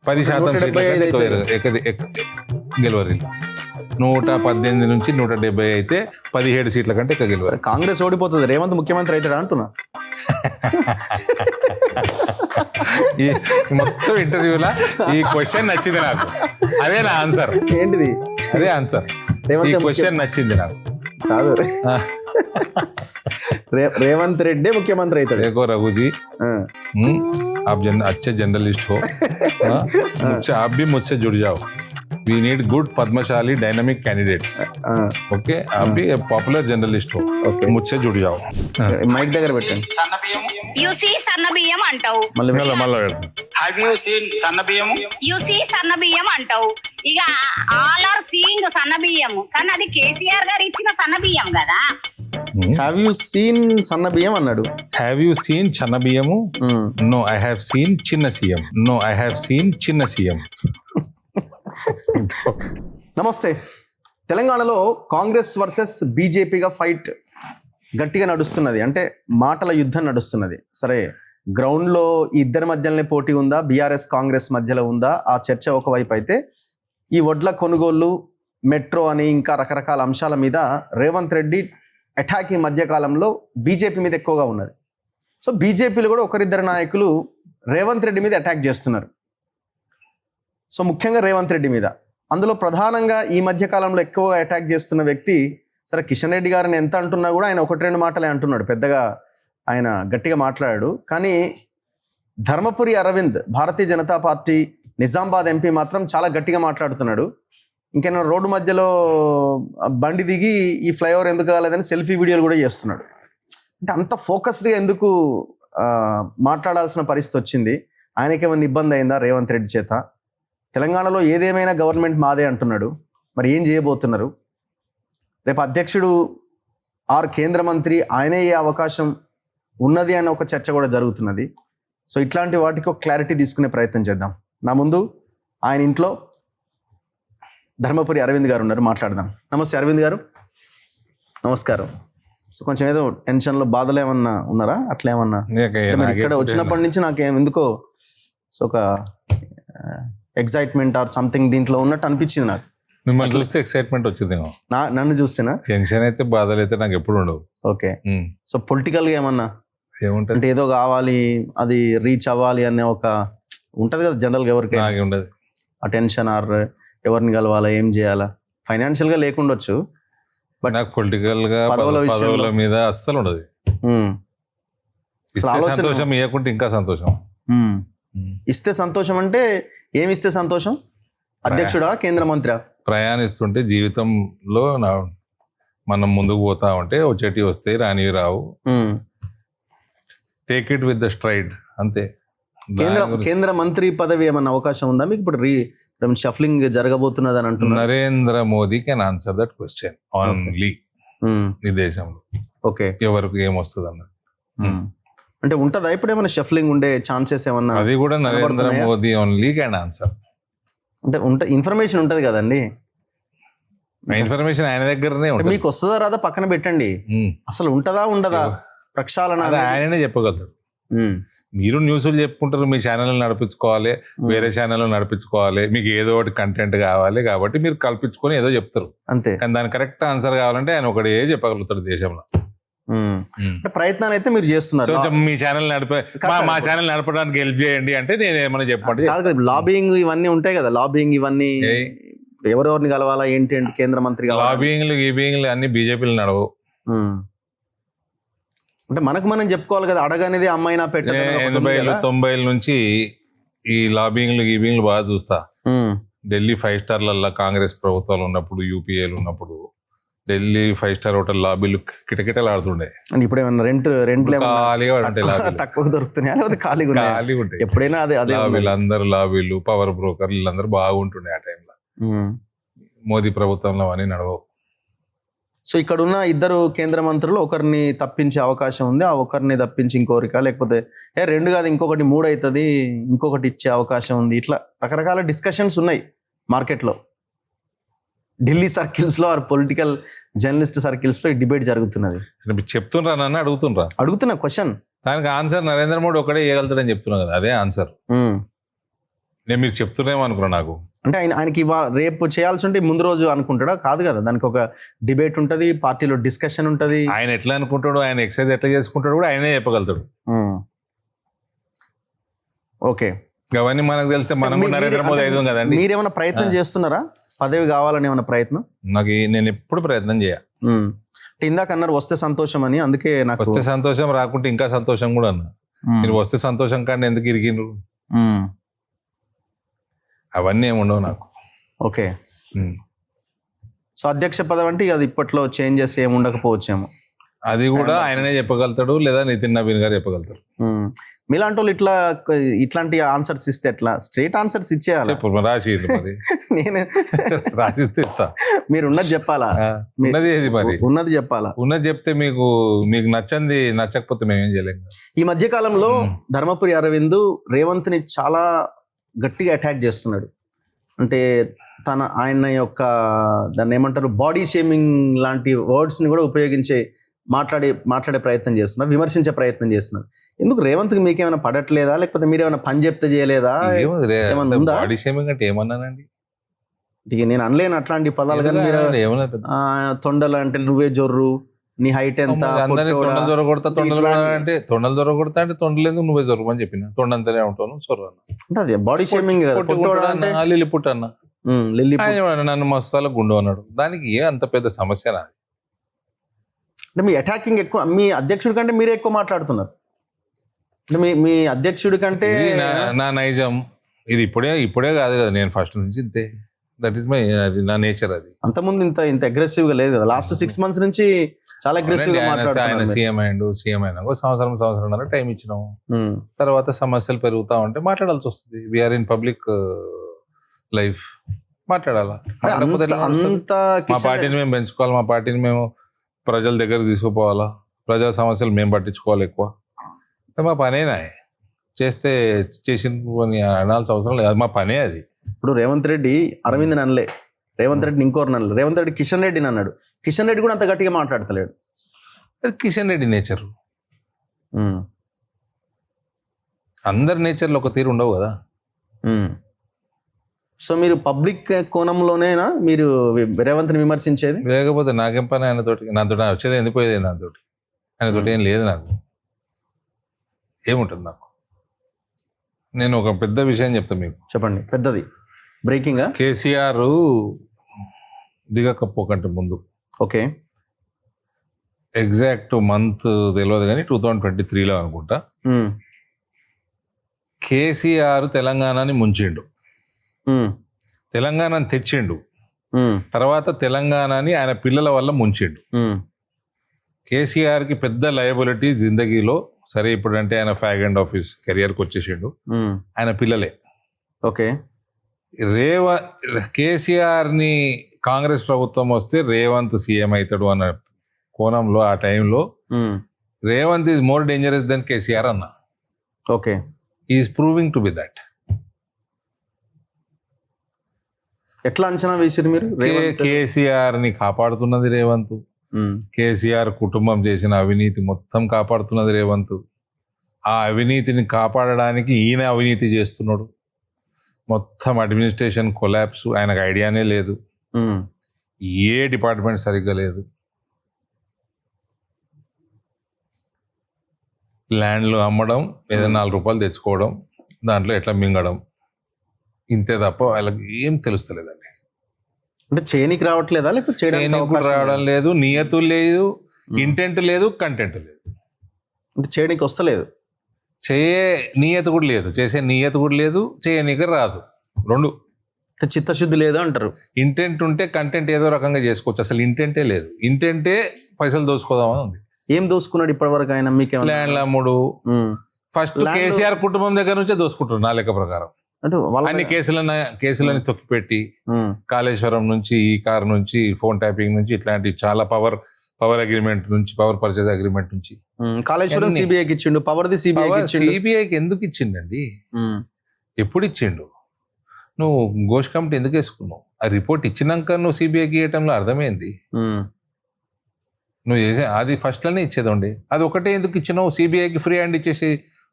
10% గెలవరు. 118 నుంచి 170 అయితే 17 సీట్ల కంటే ఎక్కువ గెలవరు. కాంగ్రెస్ ఓడిపోతుంది, రేవంత్ ముఖ్యమంత్రి అవుతాడా అంటున్నా. ఈ మొత్తం ఇంటర్వ్యూలా ఈ క్వశ్చన్ నచ్చింది నాకు. అదే నా ఆన్సర్. ఏంటిది? అదే ఆన్సర్. ఈ క్వశ్చన్ నచ్చింది నాకు. కాదు, రేవంత్ రెడ్డి ముఖ్యమంత్రి అవుతాడు. देखो रघु जी, आप अच्छे जर्नलिस्ट हो, आप भी मुझसे जुड़ जाओ. We need good Padmashali dynamic candidates. Okay, आप भी पॉपुलर जर्नलिस्ट हो, मुझसे जुड़ जाओ. మైక్ దగ్గర పెట్టండి. యు సీ సన్న బియ్యం అంటావు, మళ్ళీ Have you seen సన్న బియ్యం? యు సీ సన్న బియ్యం అంటావు. ఇక ఆల్ ఆర్ సీయింగ్ సన్న బియ్యం, కానీ అది కేసీఆర్ గారు ఇచ్చిన సన్న బియ్యం కదా. హ్యావ్ యూ సీన్ సన్న బియ్యం అన్నాడు. హ్యావ్ యూ సీన్ చిన్న బియ్యము? నో ఐ హ్యావ్ సీన్ చిన్న CM. No I have seen చిన్న సీఎం. నమస్తే. తెలంగాణలో కాంగ్రెస్ వర్సెస్ బీజేపీగా ఫైట్ గట్టిగా నడుస్తున్నది, అంటే మాటల యుద్ధం నడుస్తున్నది. సరే, గ్రౌండ్లో ఈ ఇద్దరి మధ్యలోనే పోటీ ఉందా, బీఆర్ఎస్ కాంగ్రెస్ మధ్యలో ఉందా, ఆ చర్చ ఒకవైపు అయితే, ఈ వడ్ల కొనుగోళ్లు, మెట్రో అని ఇంకా రకరకాల అంశాల మీద రేవంత్ రెడ్డి అటాక్ ఈ మధ్యకాలంలో బీజేపీ మీద ఎక్కువగా ఉన్నది. సో బీజేపీలో కూడా ఒకరిద్దరు నాయకులు రేవంత్ రెడ్డి మీద అటాక్ చేస్తున్నారు. సో ముఖ్యంగా రేవంత్ రెడ్డి మీద, అందులో ప్రధానంగా ఈ మధ్యకాలంలో ఎక్కువగా అటాక్ చేస్తున్న వ్యక్తి, సరే కిషన్ రెడ్డి గారిని ఎంత అంటున్నా కూడా ఆయన 1-2 మాటలే అంటున్నాడు, పెద్దగా ఆయన గట్టిగా మాట్లాడాడు. కానీ ధర్మపురి అరవింద్, భారతీయ జనతా పార్టీ నిజామాబాద్ ఎంపీ మాత్రం చాలా గట్టిగా మాట్లాడుతున్నాడు. ఇంకేనా రోడ్డు మధ్యలో బండి దిగి ఈ ఫ్లైఓవర్ ఎందుకు కాలేదని సెల్ఫీ వీడియోలు కూడా చేస్తున్నాడు. అంటే అంత ఫోకస్డ్గా ఎందుకు మాట్లాడాల్సిన పరిస్థితి వచ్చింది? ఆయనకేమైనా ఇబ్బంది అయిందా రేవంత్ రెడ్డి చేత? తెలంగాణలో ఏదేమైనా గవర్నమెంట్ మాదే అంటున్నాడు, మరి ఏం చేయబోతున్నారు? రేపు అధ్యక్షుడు ఆర్ కేంద్ర మంత్రి ఆయనే అయ్యే అవకాశం ఉన్నది అనే ఒక చర్చ కూడా జరుగుతున్నది. సో ఇట్లాంటి వాటికి ఒక క్లారిటీ తీసుకునే ప్రయత్నం చేద్దాం. నా ముందు ఆయన ఇంట్లో ధర్మపురి అరవింద్ గారు ఉన్నారు, మాట్లాడదాం. నమస్తే అరవింద్ గారు. నమస్కారం. సో కొంచెం ఏదో టెన్షన్లో బాధలు ఏమన్నా ఉన్నారా? అట్లా ఏమన్నా? ఇక్కడ వచ్చినప్పటి నుంచి నాకేం ఎందుకో సో ఒక ఎక్సైట్మెంట్ ఆర్ సంథింగ్ దీంట్లో ఉన్నట్టు అనిపించింది నాకు. మిమ్మల్ని చూస్తే ఎక్సైట్మెంట్ వచ్చింది. నన్ను చూస్తేనా? టెన్షన్ అయితే బాధలు అయితే నాకు ఎప్పుడు ఉండవు. ఓకే. సో పొలిటికల్గా ఏమన్నా ఏముంటుంది అంటే ఏదో కావాలి, అది రీచ్ అవ్వాలి అనే ఒక ఉంటుంది కదా జనరల్గా ఎవరికి ఉండదు ఆ టెన్షన్, ఆర్ ఎవరిని కలవాలా, ఏం చేయాలా, ఫైనాన్షియల్గా లేకుండొచ్చు, బట్ నాకు పొలిటికల్ గా పదవుల మీద అస్సలు ఉండదు. సంతోషం ఇవ్వకుంటే ఇంకా సంతోషం. ఇస్తే సంతోషం అంటే ఏమి ఇస్తే సంతోషం? అధ్యక్షుడా, కేంద్ర మంత్రి? ప్రయాణిస్తుంటే జీవితంలో మనం ముందుకు పోతా ఉంటే వచ్చేటి వస్తాయి, రానివి రావు. Take it with the stride, అంతే. కేంద్ర మంత్రి పదవి ఏమన్నా అవకాశం ఉందా మీకు? ఇప్పుడు షఫ్లింగ్ జరగబోతున్నది అని అంటున్నారు. Narendra Modi can answer that question only. ఈ దేశంలో ఓకే, ఎవరికి ఏమొస్తుంది అన్నది అంటే ఉంటుందా? ఇప్పుడు ఏమైనా షఫ్లింగ్ ఉండే ఛాన్సెస్ ఏమన్నా? అది కూడా Narendra Modi only can answer. అంటే ఇన్ఫర్మేషన్ ఉంటది కదండి, ఇన్ఫర్మేషన్ ఆయన దగ్గరనే ఉంటుంది. మీకు వస్తుందా రాదా పక్కన పెట్టండి, అసలు ఉంటదా ఉండదా ప్రక్షాళన ఆయననే చెప్పగలుగుతాడు. మీరు న్యూస్లు చెప్పుకుంటారు, మీ ఛానల్ నడిపించుకోవాలి, వేరే ఛానల్ నడిపించుకోవాలి, మీకు ఏదో ఒకటి కంటెంట్ కావాలి కాబట్టి మీరు కల్పించుకొని ఏదో చెప్తారు అంతే. కానీ దాని కరెక్ట్ ఆన్సర్ కావాలంటే ఆయన ఒకటే చెప్పగలుగుతాడు దేశంలో. ప్రయత్నాలు అయితే మీరు చేస్తున్నారు. మీ ఛానల్ మా ఛానల్ నడపడానికి హెల్ప్ చేయండి అంటే నేను ఏమైనా చెప్పండి. లాబింగ్ ఇవన్నీ ఉంటాయి కదా, లాబింగ్ ఇవన్నీ ఎవరెవరిని కలవాలా ఏంటి అంటే కేంద్ర మంత్రి లాబింగ్లు అన్ని బీజేపీలు నడవు. అంటే మనకు మనం చెప్పుకోవాలి కదా, అడగనేది అమ్మాయినా పెట్టదు. 80లు 90ల నుంచి ఈ లాబింగ్లు బాగా చూస్తా. ఢిల్లీ 5 స్టార్లలో కాంగ్రెస్ ప్రభుత్వాలు ఉన్నప్పుడు, యూపీఏలు ఉన్నప్పుడు ఢిల్లీ 5 స్టార్ హోటల్ లాబీలు కిటకిటలు ఆడుతుండే. ఇప్పుడు ఏమన్నా రెంట్ తక్కువ దొరుకుతున్నాయా లేకపోతే ఖాళీగా ఉంటాయి? ఎప్పుడైనా అదే లాబీలు పవర్ బ్రోకర్లు వీళ్ళందరూ బాగుంటుండే ఆ టైంలో. మోదీ ప్రభుత్వంలో అని నడవవు. సో ఇక్కడ ఉన్న ఇద్దరు కేంద్ర మంత్రులు ఒకరిని తప్పించే అవకాశం ఉంది, ఆ ఒకరిని తప్పించి ఇంకోరికా, లేకపోతే 2 కాదు ఇంకొకటి 3 అవుతుంది, ఇంకొకటి ఇచ్చే అవకాశం ఉంది. ఇట్లా రకరకాల డిస్కషన్స్ ఉన్నాయి మార్కెట్లో, ఢిల్లీ సర్కిల్స్లో ఆర్ పొలిటికల్ జర్నలిస్ట్ సర్కిల్స్లో ఈ డిబేట్ జరుగుతున్నది. చెప్తుండ్రా నన్ను అడుగుతున్నా క్వశ్చన్, దానికి ఆన్సర్ నరేంద్ర మోడీ ఒకటే ఇవ్వగలుగుతాడని చెప్తున్నా కదా, అదే ఆన్సర్. నేను మీరు చెప్తున్నామో అనుకున్నా నాకు. అంటే ఆయనకి రేపు చేయాల్సి ఉంటే ముందు రోజు అనుకుంటాడా? కాదు కదా, దానికి ఒక డిబేట్ ఉంటుంది, పార్టీలో డిస్కషన్ ఉంటుంది. ఆయన ఎట్లా అనుకుంటాడు, ఆయన ఎక్సర్సైజ్ ఎట్లా చేసుకుంటాడు కూడా ఆయనే చెప్పగలుగుతాడు. ఓకే, అవన్నీ మనకు తెలిస్తే మనం కూడా నరేంద్ర మోదీ అయితే కదండి. మీరేమైనా ప్రయత్నం చేస్తున్నారా పదవి కావాలని? ఏమైనా ప్రయత్నం? నాకు నేను ఎప్పుడు ప్రయత్నం చేయ. అంటే ఇందాక అన్నారు వస్తే సంతోషం అని, అందుకే నాకు వస్తే సంతోషం, రాకుంటే ఇంకా సంతోషం కూడా అన్న. మీరు వస్తే సంతోషం కానీ ఎందుకు ఇరిగిండ్రు, అవన్నీ ఏమి ఉండవు నాకు. ఓకే, సో అధ్యక్ష పదవి అంటే అది ఇప్పట్లో చేంజెస్ ఏమి ఉండకపోవచ్చేమో. అది కూడా ఆయననే చెప్పగలుగుతాడు, లేదా నితిన్ నవీన్ గారు చెప్పగలుగుతారు. మీలాంటి వాళ్ళు ఇట్లాంటి ఆన్సర్స్ ఇస్తే ఎట్లా? స్ట్రైట్ ఆన్సర్స్ ఇచ్చేయాలి. రాసి మరి నేను రాసిస్తే ఇస్తా. మీరు ఉన్నది చెప్పాలా? ఉన్నది ఏది మరి? ఉన్నది చెప్పాలా? ఉన్నది చెప్తే మీకు నచ్చంది, నచ్చకపోతే మేమేం చేయలేము. ఈ మధ్య కాలంలో ధర్మపురి అరవింద్ రేవంత్ ని చాలా గట్టిగా అటాక్ చేస్తున్నాడు. అంటే ఆయన యొక్క దాన్ని ఏమంటారు, బాడీ షేమింగ్ లాంటి వర్డ్స్ ని కూడా ఉపయోగించే మాట్లాడే ప్రయత్నం చేస్తున్నారు, విమర్శించే ప్రయత్నం చేస్తున్నారు. ఎందుకు రేవంత్కి మీకేమైనా పడట్లేదా, లేకపోతే మీరేమైనా పని చెప్తే చేయలేదా? బాడీ షేమింగ్ అంటే ఏమన్నానండి? నేను అనలేను అట్లాంటి పదాలు, కానీ మీరు తొండలు అంటే నువ్వే జొర్రు, నీ హైట్ ఎంత, తొండలు దొరకొడతా అంటే తొండలేదు నువ్వే జొర్రు అని చెప్పిన. తొండంతనే ఉంటాను సొర్రు అంటే అది బాడీ షేమింగ్. లిల్లిపుట్ అన్న, నన్ను మస్తాల గుండు అన్నాడు. దానికి ఏ అంత పెద్ద సమస్య నాది? అంటే మీ అటాకింగ్ ఎక్కువ, మీ అధ్యక్షుడి కంటే మీరే ఎక్కువ మాట్లాడుతున్నారు. అంటే మీ అధ్యక్షుడి కంటే నా నైజం ఇది ఇప్పుడే కాదు కదా, నేను ఫస్ట్ నుంచి ఇంతే. దట్ ఈస్ మై, అది నా నేచర్. అది అంతకుముందు ఇంత అగ్రెసివ్ గా లేదు కదా. లాస్ట్ 6 months నుంచి చాలా అగ్రెసివ్ గా మాట్లాడుతున్నారు. ఆయన సీఎం అయినా సంవత్సరం టైం ఇచ్చినాము. తర్వాత సమస్యలు పెరుగుతా ఉంటే మాట్లాడాల్సి వస్తుంది. వీఆర్ ఇన్ పబ్లిక్ లైఫ్, మాట్లాడాలా. మా పార్టీని మేము పెంచుకోవాలి, మా పార్టీని మేము ప్రజల దగ్గర తీసుకుపోవాలా, ప్రజల సమస్యలు మేము పట్టించుకోవాలి ఎక్కువ. మా పనేనా చేస్తే చేసిన అనాల్సిన అవసరం లేదు, అది మా పనే. అది ఇప్పుడు రేవంత్ రెడ్డి అరవింద్ అనలే, రేవంత్ రెడ్డి ఇంకోరు అనలే, రేవంత్ రెడ్డి కిషన్ రెడ్డిని అన్నాడు. కిషన్ రెడ్డి కూడా అంత గట్టిగా మాట్లాడతలేడు. కిషన్ రెడ్డి నేచర్, అందరి నేచర్లో ఒక తీరు ఉండవు కదా. సో మీరు పబ్లిక్ కోణంలోనేనా మీరు రేవంత్ని విమర్శించేది? లేకపోతే నాకేం పని ఆయనతోటి? నాతో వచ్చేది ఎందుకు పోయేది? నాతోటి ఆయనతోటి ఏం లేదు. నాకు ఏముంటుంది? నాకు నేను ఒక పెద్ద విషయం చెప్తాను మీకు. చెప్పండి. పెద్దది బ్రేకింగ్. కేసీఆర్ దిగకపోకంటే ముందు, ఓకే, ఎగ్జాక్ట్ మంత్ తెలియదు కానీ 2023లో అనుకుంటా, కేసీఆర్ తెలంగాణని ముంచిండు, తెలంగాణని తెచ్చిండు. తర్వాత తెలంగాణని ఆయన పిల్లల వల్ల ముంచిండు. కేసీఆర్కి పెద్ద లయబిలిటీ జిందగీలో. సరే, ఇప్పుడు అంటే ఆయన ఫ్యాగ్ అండ్ ఆఫీస్ కెరియర్కి వచ్చేసిండు, ఆయన పిల్లలే. ఓకే, కేసీఆర్ని కాంగ్రెస్ ప్రభుత్వం వస్తే రేవంత్ సీఎం అవుతాడు అన్న కోణంలో ఆ టైంలో Revanth is more dangerous than KCR అన్న. Okay, is proving to be that. ఎట్లా అంచనా వేసారు మీరు? కేసీఆర్ ని కాపాడుతున్నది రేవంత్. కేసీఆర్ కుటుంబం చేసిన అవినీతి మొత్తం కాపాడుతున్నది రేవంత్. ఆ అవినీతిని కాపాడడానికి ఈయన అవినీతి చేస్తున్నాడు. మొత్తం అడ్మినిస్ట్రేషన్ కొలాప్స్, ఆయనకు ఐడియానే లేదు, ఏ డిపార్ట్మెంట్ సరిగ్గా లేదు. ల్యాండ్లు అమ్మడం, ఏదైనా 4 రూపాయలు తెచ్చుకోవడం, దాంట్లో ఎట్లా మింగడం, ఇంతే తప్ప వాళ్ళకి ఏం తెలుస్తలేదండి. అంటే చేయనికి రావట్లేదా, లేకపోతే చేయడానికి రావడం లేదు, నియతు లేదు, ఇంటెంట్ లేదు, కంటెంట్ లేదు. అంటే చేయడానికి వస్తలేదు, నియత కూడా లేదు, చేసే నియత కూడా లేదు, చేయనీకి రాదు. 2 చిత్తశుద్ధి లేదు అంటారు. ఇంటెంట్ ఉంటే కంటెంట్ ఏదో రకంగా చేసుకోవచ్చు. అసలు ఇంటెంటే లేదు. ఇంటెంటే పైసలు దోసుకోదామని ఉంది. ఏం దోసుకున్నాడు ఇప్పటి వరకు ఆయన? మీకు ల్యాండ్ల అమ్ముడు, ఫస్ట్ కేసీఆర్ కుటుంబం దగ్గర నుంచే దోసుకుంటారు నా లెక్క ప్రకారం. అంటే అన్ని కేసులని తొక్కిపెట్టి, కాళేశ్వరం నుంచి, ఈ కార్ నుంచి, ఫోన్ ట్యాపింగ్ నుంచి, ఇట్లాంటి చాలా పవర్ అగ్రిమెంట్ నుంచి, పవర్ పర్చేజ్ అగ్రిమెంట్ నుంచి. కాళేశ్వరం సిబిఐకి ఇచ్చిండు, పవర్ది సిబిఐకి ఎందుకు ఇచ్చిండండి? ఎప్పుడు ఇచ్చిండు? నువ్వు ఘోష్ కమిటీ ఎందుకు వేసుకున్నావు? ఆ రిపోర్ట్ ఇచ్చినాక నువ్వు సిబిఐకి ఇవ్వటంలో అర్థమైంది. నువ్వు చేసే అది ఫస్ట్లోనే ఇచ్చేదండి. అది ఒకటే ఎందుకు ఇచ్చినావు? సిబిఐకి ఫ్రీ హ్యాండ్ ఇచ్చేసి,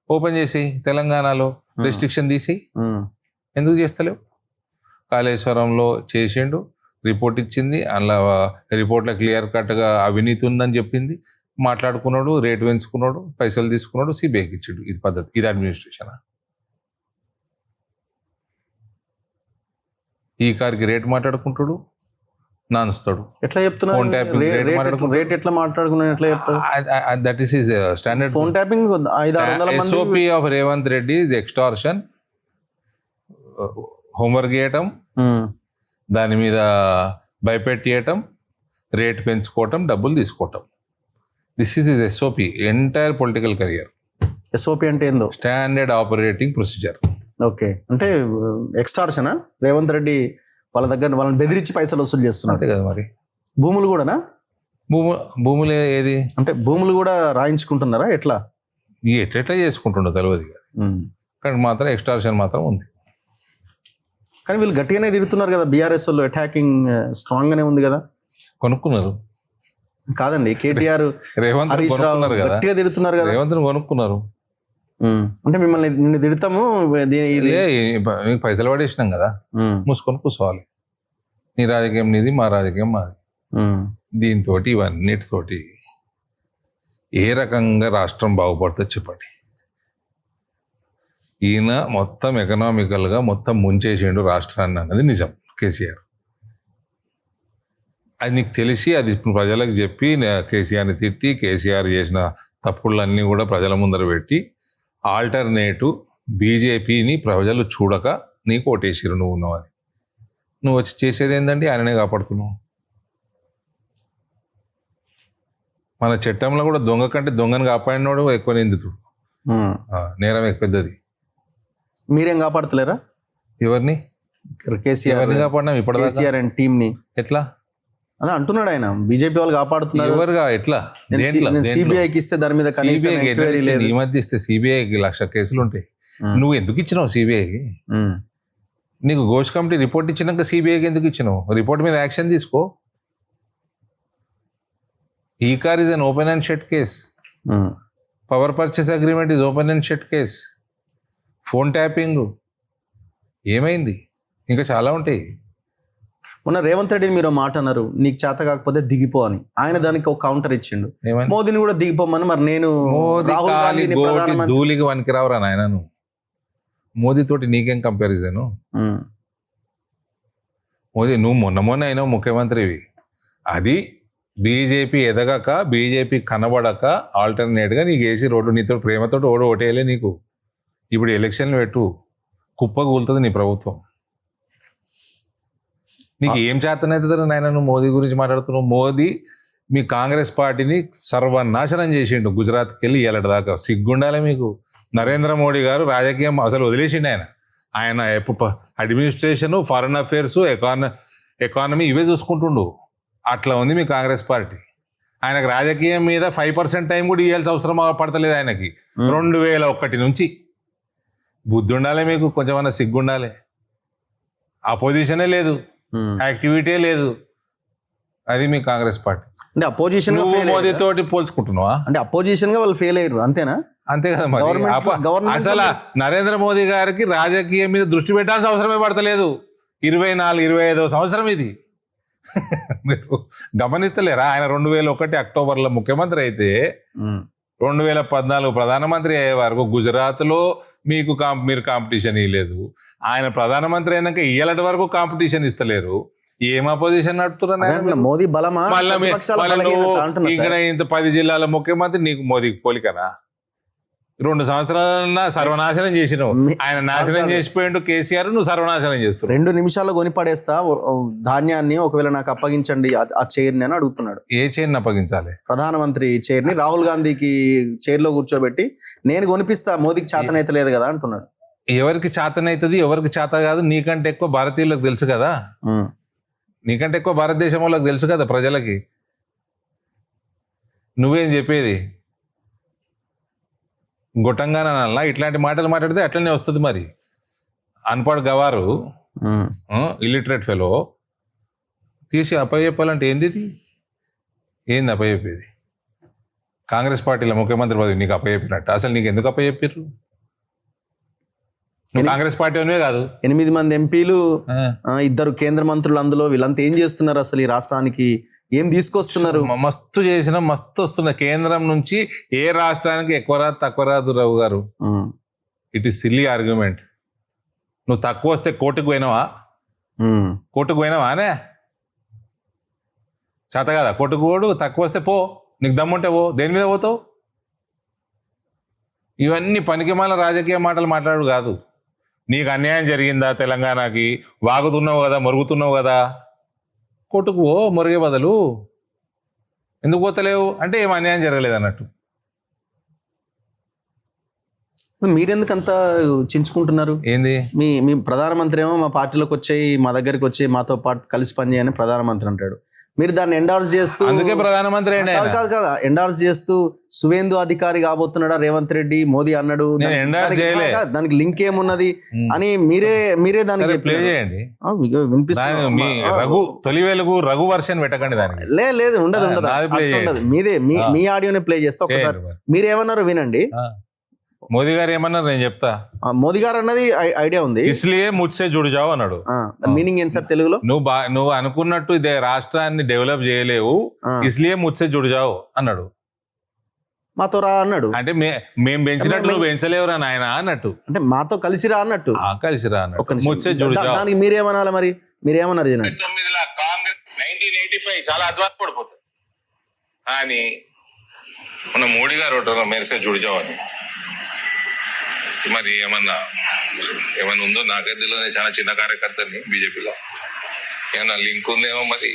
ఓపెన్ చేసి, తెలంగాణలో రెస్ట్రిక్షన్ తీసి ఎందుకు చేస్తలేవు? కాళేశ్వరంలో చేసిండు, రిపోర్ట్ ఇచ్చింది, అందులో రిపోర్ట్లో క్లియర్ కట్గా అవినీతి ఉందని చెప్పింది, మాట్లాడుకున్నాడు, రేటు పెంచుకున్నాడు, పైసలు తీసుకున్నాడు, సిబిఐకి ఇచ్చాడు. ఇది పద్ధతి, ఇది అడ్మినిస్ట్రేషన్. ఈ కార్కి రేట్ మాట్లాడుకుంటాడు, నానుస్తాడు. ఎట్లా చెప్తున్నారు? ఫోన్ ట్యాపింగ్ రేట్ ఎట్లా మాట్లాడుకున్నాను ఎట్లా చెప్తారు? That is his standard. Phone tapping 500-600 మంది. SOP of Revanth Reddy is extortion. Homework చేయటం, దాని మీద భయపెట్టేయటం, రేట్ పెంచుకోవటం, డబ్బులు తీసుకోవటం. This is is SOP entire political career. SOP అంటే ఏందో? Standard operating procedure. ఓకే, అంటే ఎక్స్టార్షనా? రేవంత్ రెడ్డి వాళ్ళ దగ్గర వాళ్ళని బెదిరించి పైసలు వసూలు చేస్తున్నారు. అంతే కదా మరి. భూములు కూడానా? భూములు ఏది అంటే భూములు కూడా రాయించుకుంటున్నారా ఎట్లా? ఎట్లా చేసుకుంటుండో తెలియదు, కానీ మాత్రం ఎక్స్టార్షన్ మాత్రం ఉంది. కానీ వీళ్ళు గట్టిగానే తిడుతున్నారు కదా, బీఆర్ఎస్ వాళ్ళు అటాకింగ్ స్ట్రాంగ్ గానే ఉంది కదా. కొనుక్కున్నారు కాదండి, కేటీఆర్ రేవంత్ హరీష్ రావు కొనుక్కున్నారు కదా, గట్టిగా తిడుతున్నారు కదా. రేవంత్ కొనుక్కున్నారు. అంటే మిమ్మల్ని నిన్ను తిడతాము, మీకు పైసలు పడేసినాం కదా, మూసుకొని కూర్చోవాలి. నీ రాజకీయం నీది, మా రాజకీయం మాది. దీంతో ఇవన్నిటితోటి ఏ రకంగా రాష్ట్రం బాగుపడుతుందో చెప్పండి. ఈయన మొత్తం ఎకనామికల్గా మొత్తం ముంచేసిండు రాష్ట్రాన్ని అన్నది నిజం. కేసీఆర్ అది నీకు తెలిసి అది ప్రజలకు చెప్పి కేసీఆర్ని తిట్టి కేసీఆర్ చేసిన తప్పులన్నీ కూడా ప్రజల ముందర పెట్టి ఆల్టర్నేటివ్ బీజేపీని ప్రజలు చూడక నీకు ఓటేసిరు నువ్వు ఉన్నావని. నువ్వు వచ్చి చేసేది ఏంటంటే ఆయననే కాపాడుతున్నావు. మన చట్టంలో కూడా దొంగ కంటే దొంగను కాపాడినోడు ఎక్కువ నిందితుడు, నేరం ఎక్కువ పెద్దది. మీరేం కాపాడతలేరా ఎవరిని? కేసీఆర్ కాపాడినాం ఇప్పుడు కేసీఆర్ అండ్ టీమ్ ని. ఎట్లా అదే అంటున్నాడు ఆయన, బీజేపీ వాళ్ళు కాపాడుతున్నారు. ఎవరుగా ఎట్లా? సిబిఐకి ఇస్తే దాని మీద ఈ మధ్య ఇస్తే సిబిఐకి 1,00,000 కేసులు ఉంటాయి. నువ్వు ఎందుకు ఇచ్చినావు సిబిఐకి? నీకు ఘోష్ కమిటీ రిపోర్ట్ ఇచ్చినాక సిబిఐకి ఎందుకు ఇచ్చినావు? రిపోర్ట్ మీద యాక్షన్ తీసుకో. ఈ car is an open and shut case. Power purchase agreement is open and shut case. Phone tapping ఏమైంది? ఇంకా చాలా ఉంటాయి. మొన్న రేవంత్ రెడ్డిని మీరు మాట అన్నారు, నీకు చేత కాకపోతే దిగిపో అని. ఆయన దానికి ఒక కౌంటర్ ఇచ్చిండు, మోదీని కూడా దిగిపోమని. మరి నేను రాహుల్ గాంధీని ధూళికి వనికి రావురా నాయన. నువ్వు మోదీతోటి నీకేం కంపారిజను? మోదీ నువ్వు మొన్న అయినావు ముఖ్యమంత్రివి. అది బీజేపీ ఎదగక బీజేపీ కనబడక ఆల్టర్నేట్గా నీకు వేసి రోడ్డు నీతో ప్రేమతో ఓటేయలే నీకు. ఇప్పుడు ఎలక్షన్లు పెట్టు, కుప్ప కూలుతుంది నీ ప్రభుత్వం. నీకు ఏం చేతనవుతుంది నాయన? నువ్వు మోదీ గురించి మాట్లాడుతున్నావు. మోదీ మీ కాంగ్రెస్ పార్టీని సర్వనాశనం చేసిండు గుజరాత్కి వెళ్ళి ఏలటి దాకా. సిగ్గుండాలి మీకు. నరేంద్ర మోడీ గారు రాజకీయం అసలు వదిలేసిండు. ఆయన ఎప్పుడు అడ్మినిస్ట్రేషను, ఫారెన్ అఫేర్స్, ఎకానమీ ఇవే చూసుకుంటుండు. అట్లా ఉంది మీ కాంగ్రెస్ పార్టీ. ఆయనకు రాజకీయం మీద 5% టైం కూడా ఇవ్వాల్సిన అవసరం పడతలేదు ఆయనకి. 2001 నుంచి. బుద్ధి ఉండాలి మీకు, కొంచెమన్నా సిగ్గుండాలి. అపోజిషనే లేదు, యాక్టివిటీ లేదు. అది మీ కాంగ్రెస్ పార్టీ. అంటే అపోజిషన్ మోదీ తోటి పోల్చుకుంటున్నావా? అంటే అపోజిషన్ గా వాళ్ళు ఫెయిల్ అయ్యారు, అంతేనా? అంతే కదా మరి. అసలు నరేంద్ర మోదీ గారికి రాజకీయం మీద దృష్టి పెట్టాల్సిన అవసరమే పడతలేదు. 24-25వ సంవత్సరం ఇది. మీరు గమనిస్తలేరా? ఆయన 2001 అక్టోబర్లో ముఖ్యమంత్రి అయితే 2014 ప్రధానమంత్రి అయ్యే వరకు గుజరాత్లో మీరు కాంపిటీషన్ ఇవ్వలేదు. ఆయన ప్రధానమంత్రి అయినాక ఇయ్యలటి వరకు కాంపిటీషన్ ఇస్తలేరు. ఏం అపోజిషన్ నడుపుతున్నారు? మోదీ బలమా? ఇక్కడ ఇంత 10 జిల్లాల ముఖ్యమంత్రి, నీకు మోదీకి పోలికనా? 2 సంవత్సరాలన్నా సర్వనాశనం చేసినావు. ఆయన నాశనం చేసిపోయిండు కేసీఆర్, నువ్వు సర్వనాశనం చేస్తావు. 2 నిమిషాల్లో కొనిపడేస్తా ధాన్యాన్ని, ఒకవేళ నాకు అప్పగించండి ఆ చైర్ని అని అడుగుతున్నాడు. ఏ చైర్ని అప్పగించాలి? ప్రధానమంత్రి చైర్ని రాహుల్ గాంధీకి చైర్లో కూర్చోబెట్టి నేను కొనిపిస్తా, మోదీకి చేతనైతే లేదు కదా అంటున్నాడు. ఎవరికి చేతనైతుంది, ఎవరికి చేత కాదు నీకంటే ఎక్కువ భారతీయులకు తెలుసు కదా. నీకంటే ఎక్కువ భారతదేశం వాళ్ళకి తెలుసు కదా ప్రజలకి. నువ్వేం చెప్పేది? గొట్టంగానల్లా ఇట్లాంటి మాటలు మాట్లాడితే అట్లనే వస్తుంది మరి. అన్పడ్ గవారు, ఇల్లిటరేట్ ఫెలో తీసి అప్పచెప్పాలంటే ఏంది? ఏంది అప్పచెప్పేది? కాంగ్రెస్ పార్టీలో ముఖ్యమంత్రి పదవి నీకు అప్పచెప్పినట్టు. అసలు నీకు ఎందుకు అప్పచెప్పారు? నువ్వు కాంగ్రెస్ పార్టీ అనివే కాదు 8 మంది ఎంపీలు, ఆ. 2 కేంద్ర మంత్రులు, అందులో వీళ్ళంతా ఏం చేస్తున్నారు అసలు ఈ రాష్ట్రానికి, ఏం తీసుకొస్తున్నారు? మస్తు చేసిన మస్తు వస్తున్న కేంద్రం నుంచి ఏ రాష్ట్రానికి ఎక్కువ రాదు తక్కువ రాదు రావు గారు. ఉమ్, ఇట్ ఈస్ సిల్లీ ఆర్గ్యుమెంట్. నువ్వు తక్కువ వస్తే కోర్టుకు పోయినావా? ఉమ్, కోర్టుకు పోయినావానే? చేత కదా కోర్టుకు పోడు. తక్కువ వస్తే పో, నీకు దమ్ముంటే పో. దేని మీద పోతావు? ఇవన్నీ పనికిమాల రాజకీయ మాటలు మాట్లాడు కాదు. నీకు అన్యాయం జరిగిందా తెలంగాణకి, వాగుతున్నావు కదా, మరుగుతున్నావు కదా, కోర్టుకు పో. మొరిగే బదులు ఎందుకు పోతలేవు అంటే ఏం అన్యాయం జరగలేదు అన్నట్టు. మీరెందుకు అంత చించుకుంటున్నారు? ఏంది మీ మీ ప్రధానమంత్రి ఏమో మా పార్టీలోకి వచ్చాయి, మా దగ్గరికి వచ్చి మాతో పాటు కలిసి పనిచేయని ప్రధానమంత్రి అంటాడు. మీరు దాన్ని ఎండార్స్ చేస్తూ, అందుకే ప్రధానమంత్రి అయిండు ఆయన. కాదు ఎండార్స్ చేస్తూ సువేందు అధికారి కాబోతున్నాడా రేవంత్ రెడ్డి, మోదీ అన్నాడు. నేను endorse దానికి- చేయలే. దానికి లింక్ ఏమున్నది అని మీరే దానికి సరే, ప్లే చెప్పారు. చేయండి. వినిపిస్తుంది. దాని మీ రఘు తొలి వెలుగు రఘు వర్షన్ పెట్టకండి దానికి. లేదు ఉండదు నాది play అట్లా ఉండదు. మీదే మీ ఆడియోనే ప్లే చేస్తా ఒకసారి. చేయండి మరి. మీరేమన్నారో వినండి. ఆ. మోదీ గారు ఏమన్నారు నేను చెప్తా. మోదీ గారు అన్నది ఐడియా ఉంది. ఇస్లియే ముచ్చే జుడి జావు అన్నాడు. మీనింగ్ ఏం సార్ తెలుగులో? నువ్వు అనుకున్నట్టు ఇదే రాష్ట్రాన్ని డెవలప్ చేయలేవు, ఆ. ఇస్లియే ముచ్చే జుడి జావు అన్నాడు. మాతో రా అన్నాడు. అంటే మేము పెంచినట్టు నువ్వు పెంచలేవురా నాయన అన్నట్టు. అంటే మాతో కలిసి రా అన్నట్టు. ఆ, కలిసిరా ఒక్క అన్నట్టు. నిమిషం. ముచ్చే జుడి జావు. దానికి మీరేమనాలి మరి? మీరేమన్నారు వినండి. 9 కాంగ్రెస్ 1985 చాలా అద్వాత పడిపోతుంది అని మన మోడీ గారు ఒకటి మెరిసే జుడిజావని. మరి ఏమన్నా ఉందో నాకైతే తెలియదు. నేను చాలా చిన్న కార్యకర్తని బీజేపీలో. ఏమన్నా లింక్ ఉందేమో మరి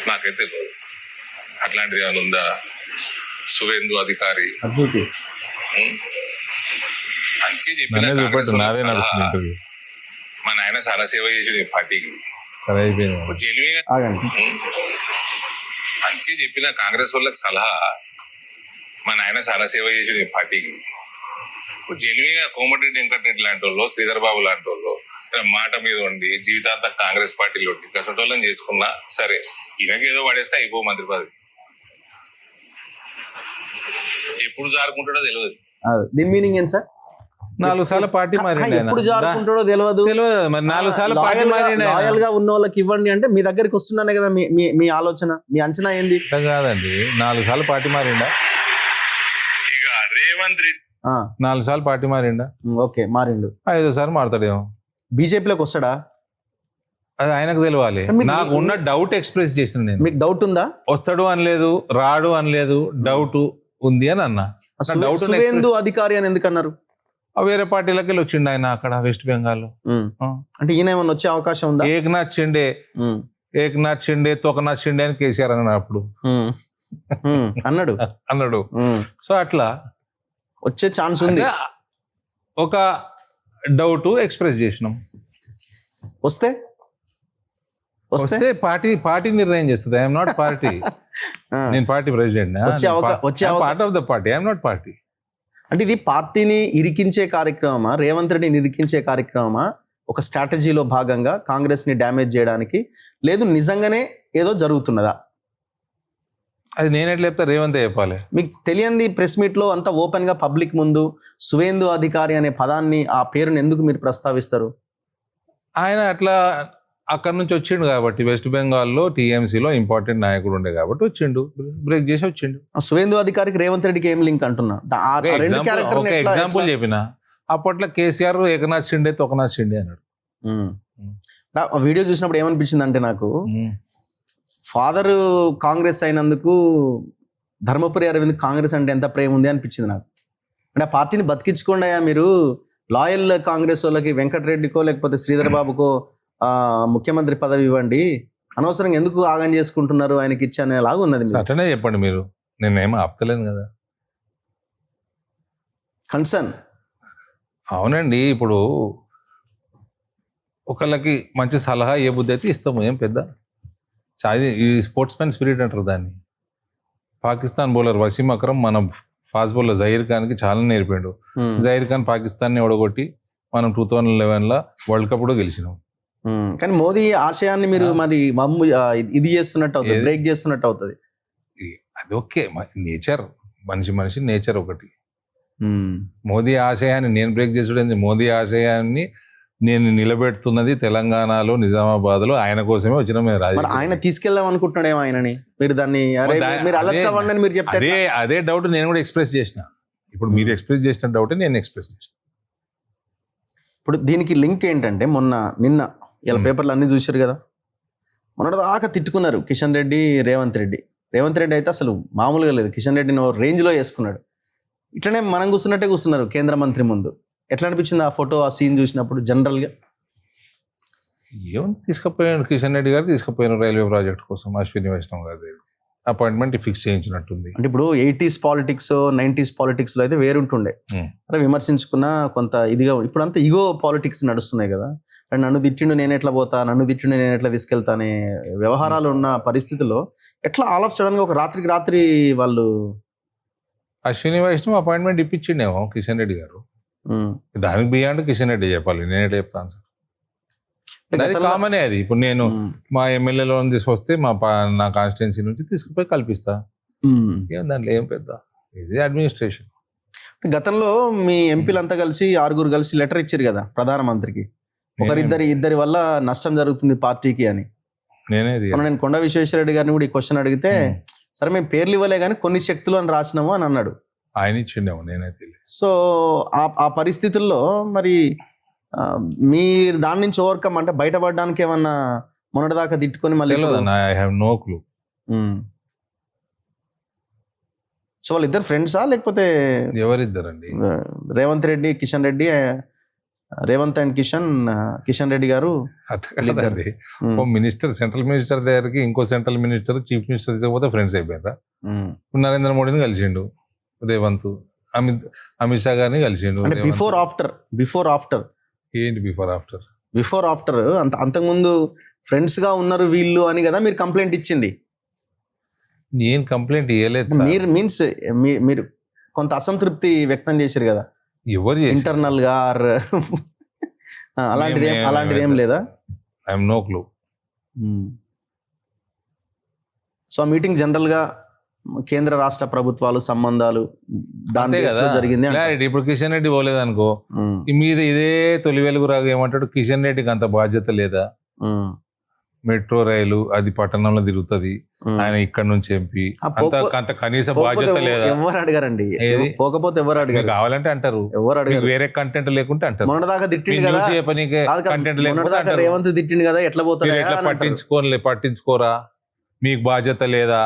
నాకైతే తెలియదు. అట్లాంటిది ఏమైనా ఉందా? సువేందు అధికారి చూపి అందుకే నన్నే చెప్పిన చూపెట్టు, నాదే సలహా. నడుస్తుంది ఇంటర్వ్యూ. మా నాయన చాలా సేవ చేసి ఈ పార్టీకి సరే అయిపోయింది. జెన్యున్ ఆగండి. అందుకే చెప్పిన కాంగ్రెస్ వాళ్ళకి సలహా. మా నాయన చాలా సేవ చేసి ఈ పార్టీకి జెన్యున్ గా కోమటిరెడ్డి వెంకటరెడ్డి లాంటి వాళ్ళు, శ్రీధర్ బాబు లాంటి వాళ్ళు మాట మీద ఉండి జీవితాంతం కాంగ్రెస్ పార్టీలో ఉండి కసటోళ్ళని చేసుకున్నా సరే, ఈయనకి ఏదో పడేస్తే అయిపో మంత్రి పదవి. ఎప్పుడు జారుకుంటాడో తెలియదు. దీని మీనింగ్ ఏం సార్? 4 సార్లు పార్టీ మారిండు ఆయన. ఎప్పుడు జారుకుంటాడో తెలియదు. తెలియదు మరి 4 సార్లు పార్టీ మారిండు ఆయన. లాయల్ గా ఉన్న వాళ్ళకి ఇవ్వండి అంటే మీ దగ్గరికి వస్తున్నానే కదా మీ ఆలోచన, మీ అంచనా ఏంది? అట్లా కాదండి, 4 సార్లు పార్టీ మారిండా? ఇక రేవంత్ రెడ్డి 4 సార్లు పార్టీ మారిండా? ఓకే, మారిండు. 5వ సారి మారుతాడేమో. బీజేపీలోకి వస్తాడా? అది ఆయనకు తెలియాలి. నాకు ఉన్న డౌట్ ఎక్స్ప్రెస్ చేసిన నేను. మీకు డౌట్ ఉందా? వస్తాడు అనలేదు, రాడు అనలేదు, డౌట్ ఉంది అని అన్నా. డౌట్ సువేందు అధికారి అని ఎందుకు అన్నారు? వేరే పార్టీలకి వెళ్ళి వచ్చిండు ఆయన అక్కడ వెస్ట్ బెంగాల్. అంటే ఈయన ఏమన్నా వచ్చే అవకాశం ఉందా? ఏక్నాథ్ షిండే తోకనాథ్ షిండే అని కేసీఆర్ అన్నాడు అప్పుడు. అన్నాడు. సో అట్లా వచ్చే ఛాన్స్ ఉంది. ఒక డౌట్ ఎక్స్ప్రెస్ చేసినాం. వస్తే పార్టీ నిర్ణయం చేస్తుంది. I'm not party. నేను party president. Part of the party, I'm not party. అంటే ఇది పార్టీని ఇరికించే కార్యక్రమమా, రేవంత్ రెడ్డిని ఇరికించే కార్యక్రమమా, ఒక స్ట్రాటజీలో భాగంగా కాంగ్రెస్ ని డ్యామేజ్ చేయడానికి, లేదు నిజంగానే ఏదో జరుగుతున్నదా? అది నేను ఎట్లా చెప్తా, రేవంత్ చెప్పాలి. మీకు తెలియంది ప్రెస్ మీట్ లో అంతా ఓపెన్ గా పబ్లిక్ ముందు సువేందు అధికారి అనే పదాన్ని, ఆ పేరుని ఎందుకు మీరు ప్రస్తావిస్తారు? ఆయన అట్లా అక్కడి నుంచి వచ్చిండు కాబట్టి, వెస్ట్ బెంగాల్లో టీఎంసీలో ఇంపార్టెంట్ నాయకుడు ఉండే కాబట్టి వచ్చిండు, బ్రేక్ చేసి వచ్చిండు. ఆ సువేందు అధికారికి రేవంత్ రెడ్డికి ఏం లింక్ అంటున్నా? ఒక ఎగ్జాంపుల్ చెప్పిన. అప్పట్లో కేసీఆర్ ఏకనాథ్ షిండే తోకనాథ్ షిండే అన్నాడు. ఆ వీడియో చూసినప్పుడు ఏమనిపించింది అంటే, నాకు ఫాదర్ కాంగ్రెస్ అయినందుకు ధర్మపురి అరవింద్ కాంగ్రెస్ అంటే ఎంత ప్రేమ ఉంది అనిపించింది నాకు. అంటే ఆ పార్టీని బతికించుకోండి అయ్యా మీరు. లాయల్ కాంగ్రెస్ వాళ్ళకి వెంకటరెడ్డికో లేకపోతే శ్రీధర్ బాబుకో ముఖ్యమంత్రి పదవి ఇవ్వండి, అనవసరంగా ఎందుకు ఆగం చేసుకుంటున్నారు, ఆయనకి ఇచ్చానేలాగా ఉన్నది. అట్లనే చెప్పండి మీరు, నేనేమో ఆపుతలేను కదా. కన్సర్న్. అవునండి, ఇప్పుడు ఒకళ్ళకి మంచి సలహా ఏ బుద్ధి అయితే ఇస్తాము, ఏం పెద్ద. ఈ స్పోర్ట్స్ మ్యాన్ స్పిరిట్ అంటారు దాన్ని. పాకిస్తాన్ బౌలర్ వసీం అక్రమ్ మన ఫాస్ట్ బౌలర్ జహీర్ ఖాన్కి చాలా నేర్పిండు. జహీర్ ఖాన్ పాకిస్తాన్ని ఓడగొట్టి మనం 2011లో వరల్డ్ కప్ కూడా గెలిచినాం. కానీ మోదీ ఆశయాన్ని మీరు మరి ఇది చేస్తున్నట్టు అవుతుంది, బ్రేక్ చేస్తున్నట్టు అవుతుంది. అది ఓకే, నేచర్, మనిషి నేచర్ ఒకటి. మోదీ ఆశయాన్ని నేను బ్రేక్ చేసుడేంది, మోదీ ఆశయాన్ని నేను నిలబెడుతున్నది తెలంగాణలో నిజామాబాద్ లో ఆయన కోసమే వచ్చిన మేము మరి ఆయన తీసుకెళ్దాం అనుకుంటున్నాడేమో ఆయనని, మీరు దాన్ని అరే మీరు అలర్ట్ అవ్వండి అని మీరు చెప్తే అదే డౌట్ నేను కూడా ఎక్స్ప్రెస్ చేసిన. ఇప్పుడు మీరు ఎక్స్ప్రెస్ చేసిన డౌట్ నేను ఎక్స్ప్రెస్ చేసిన. ఇప్పుడు దీనికి లింక్ ఏంటంటే నిన్న ఇలా పేపర్లు అన్ని చూశారు కదా, మొన్నటి దాకా తిట్టుకున్నారు కిషన్ రెడ్డి రేవంత్ రెడ్డి. రేవంత్ రెడ్డి అయితే అసలు మామూలుగా లేదు, కిషన్ రెడ్డిని రేంజ్లో వేసుకున్నాడు. ఇట్లనే మనం కూర్చున్నట్టే కూర్చున్నారు కేంద్ర మంత్రి ముందు. ఎట్లా అనిపించింది ఆ ఫోటో, ఆ సీన్ చూసినప్పుడు జనరల్గా? ఏమని తీసుకుపోయాను కిషన్ రెడ్డి గారు, తీసుకుపోయాను రైల్వే ప్రాజెక్ట్ కోసం అశ్విని వైష్ణవ్ గారి అపాయింట్మెంట్ ఫిక్స్ చేయించినట్టుంది. అంటే ఇప్పుడు 80s పాలిటిక్స్ 90s పాలిటిక్స్ లో అయితే వేరుంటుండే, అంటే విమర్శించుకున్న కొంత ఇదిగా. ఇప్పుడు అంతా ఇగో పాలిటిక్స్ నడుస్తున్నాయి కదా, అంటే నన్ను తిట్టిండు నేను ఎట్లా పోతా, నన్ను తిట్టిండు నేను ఎట్లా తీసుకెళ్తా అనే వ్యవహారాలు ఉన్న పరిస్థితిలో ఎట్లా ఆల్ ఆఫ్ సడన్ గా ఒక రాత్రికి రాత్రి వాళ్ళు అశ్విని వైష్ణవ్ అపాయింట్మెంట్ ఇప్పించిండేమో కిషన్ రెడ్డి గారు. దానికి బియాండ్ కిషన్ రెడ్డి చెప్పాలి, నేనే చెప్తాను సార్. కామనే అది. ఇప్పుడు నేను మా ఎమ్మెల్యేలో తీసుకొస్తే నా కాన్స్టిట్యున్సీ నుంచి తీసుకుపోయి కల్పిస్తా, దాంట్లో ఏం పెద్ద ఇది అడ్మినిస్ట్రేషన్. గతంలో మీ ఎంపీలంతా కలిసి 6 కలిసి లెటర్ ఇచ్చారు కదా ప్రధానమంత్రికి, ఇద్దరి వల్ల నష్టం జరుగుతుంది పార్టీకి అని. నేను కొండ విశ్వేశ్వరరెడ్డి గారిని కూడా ఈ క్వశ్చన్ అడిగితే, సరే మేము పేర్లు ఇవ్వలే కానీ కొన్ని శక్తులు అని రాసినాము అని అన్నాడు. ఆయన ఇచ్చిండేమో, నేనైతే. సో ఆ పరిస్థితుల్లో మరి మీరు దాని నుంచి ఓవర్కమ్ అంటే బయటపడడానికి ఏమన్నా మొన్నటిదాకా తిట్టుకొని మళ్ళీ I have no clue. So వాళ్ళిద్దరు ఫ్రెండ్సా లేకపోతే ఎవరిద్దరండి? రేవంత్ రెడ్డి కిషన్ రెడ్డి, రేవంత్ అండ్ కిషన్ రెడ్డి గారు. ఓ మినిస్టర్, సెంట్రల్ మినిస్టర్ దగ్గరికి ఇంకో సెంట్రల్ మినిస్టర్, చీఫ్ మినిస్టర్ తీసుకపోతే ఫ్రెండ్స్ అయిపోయారా? నరేంద్ర మోడీని కలిసిండు రేవంత్, అమిత్ షా గారిని కలిసిండు. బిఫోర్ ఆఫ్టర్ ఏంటి బిఫోర్ ఆఫ్టర్ అంతకుముందు ఫ్రెండ్స్ గా ఉన్నారు వీళ్ళు అని కదా మీరు కంప్లైంట్ ఇచ్చింది. నేను కంప్లైంట్ ఇవ్వలేదు. మీరు కొంత అసంతృప్తి వ్యక్తం చేశారు కదా, ఎవరు ఇంటర్నల్ గా అలాంటిది ఏం లేదా? I have no clue. So ఆ మీటింగ్ జనరల్ గా కేంద్ర రాష్ట్ర ప్రభుత్వాలు సంబంధాలు దాని జరిగింది. ఇప్పుడు కిషన్ రెడ్డి పోలేదు అనుకో, మీద ఇదే తొలి వెలుగు రాగా ఏమంటాడు, కిషన్ రెడ్డికి అంత బాధ్యత లేదా? మెట్రో రైలు అది పట్టణంలో తిరుగుతుంది, ఆయన ఇక్కడ నుంచి ఎంపీ, అంత కనీస బాధ్యత లేదా? ఎవరు అడిగారండి? పోకపోతే ఎవరు అడిగారు? కావాలంటే అంటారు, ఎవరు అడిగారు? వేరే కంటెంట్ లేకుంటే అంటారు. మొన్నదాకా తిట్టిండు కదా, కంటెంట్ లేకుండా రేవంత్ తిట్టిండు కదా, ఎట్లా పోతారు, ఎట్లా పట్టించుకోరా, మీకు బాధ్యత లేదా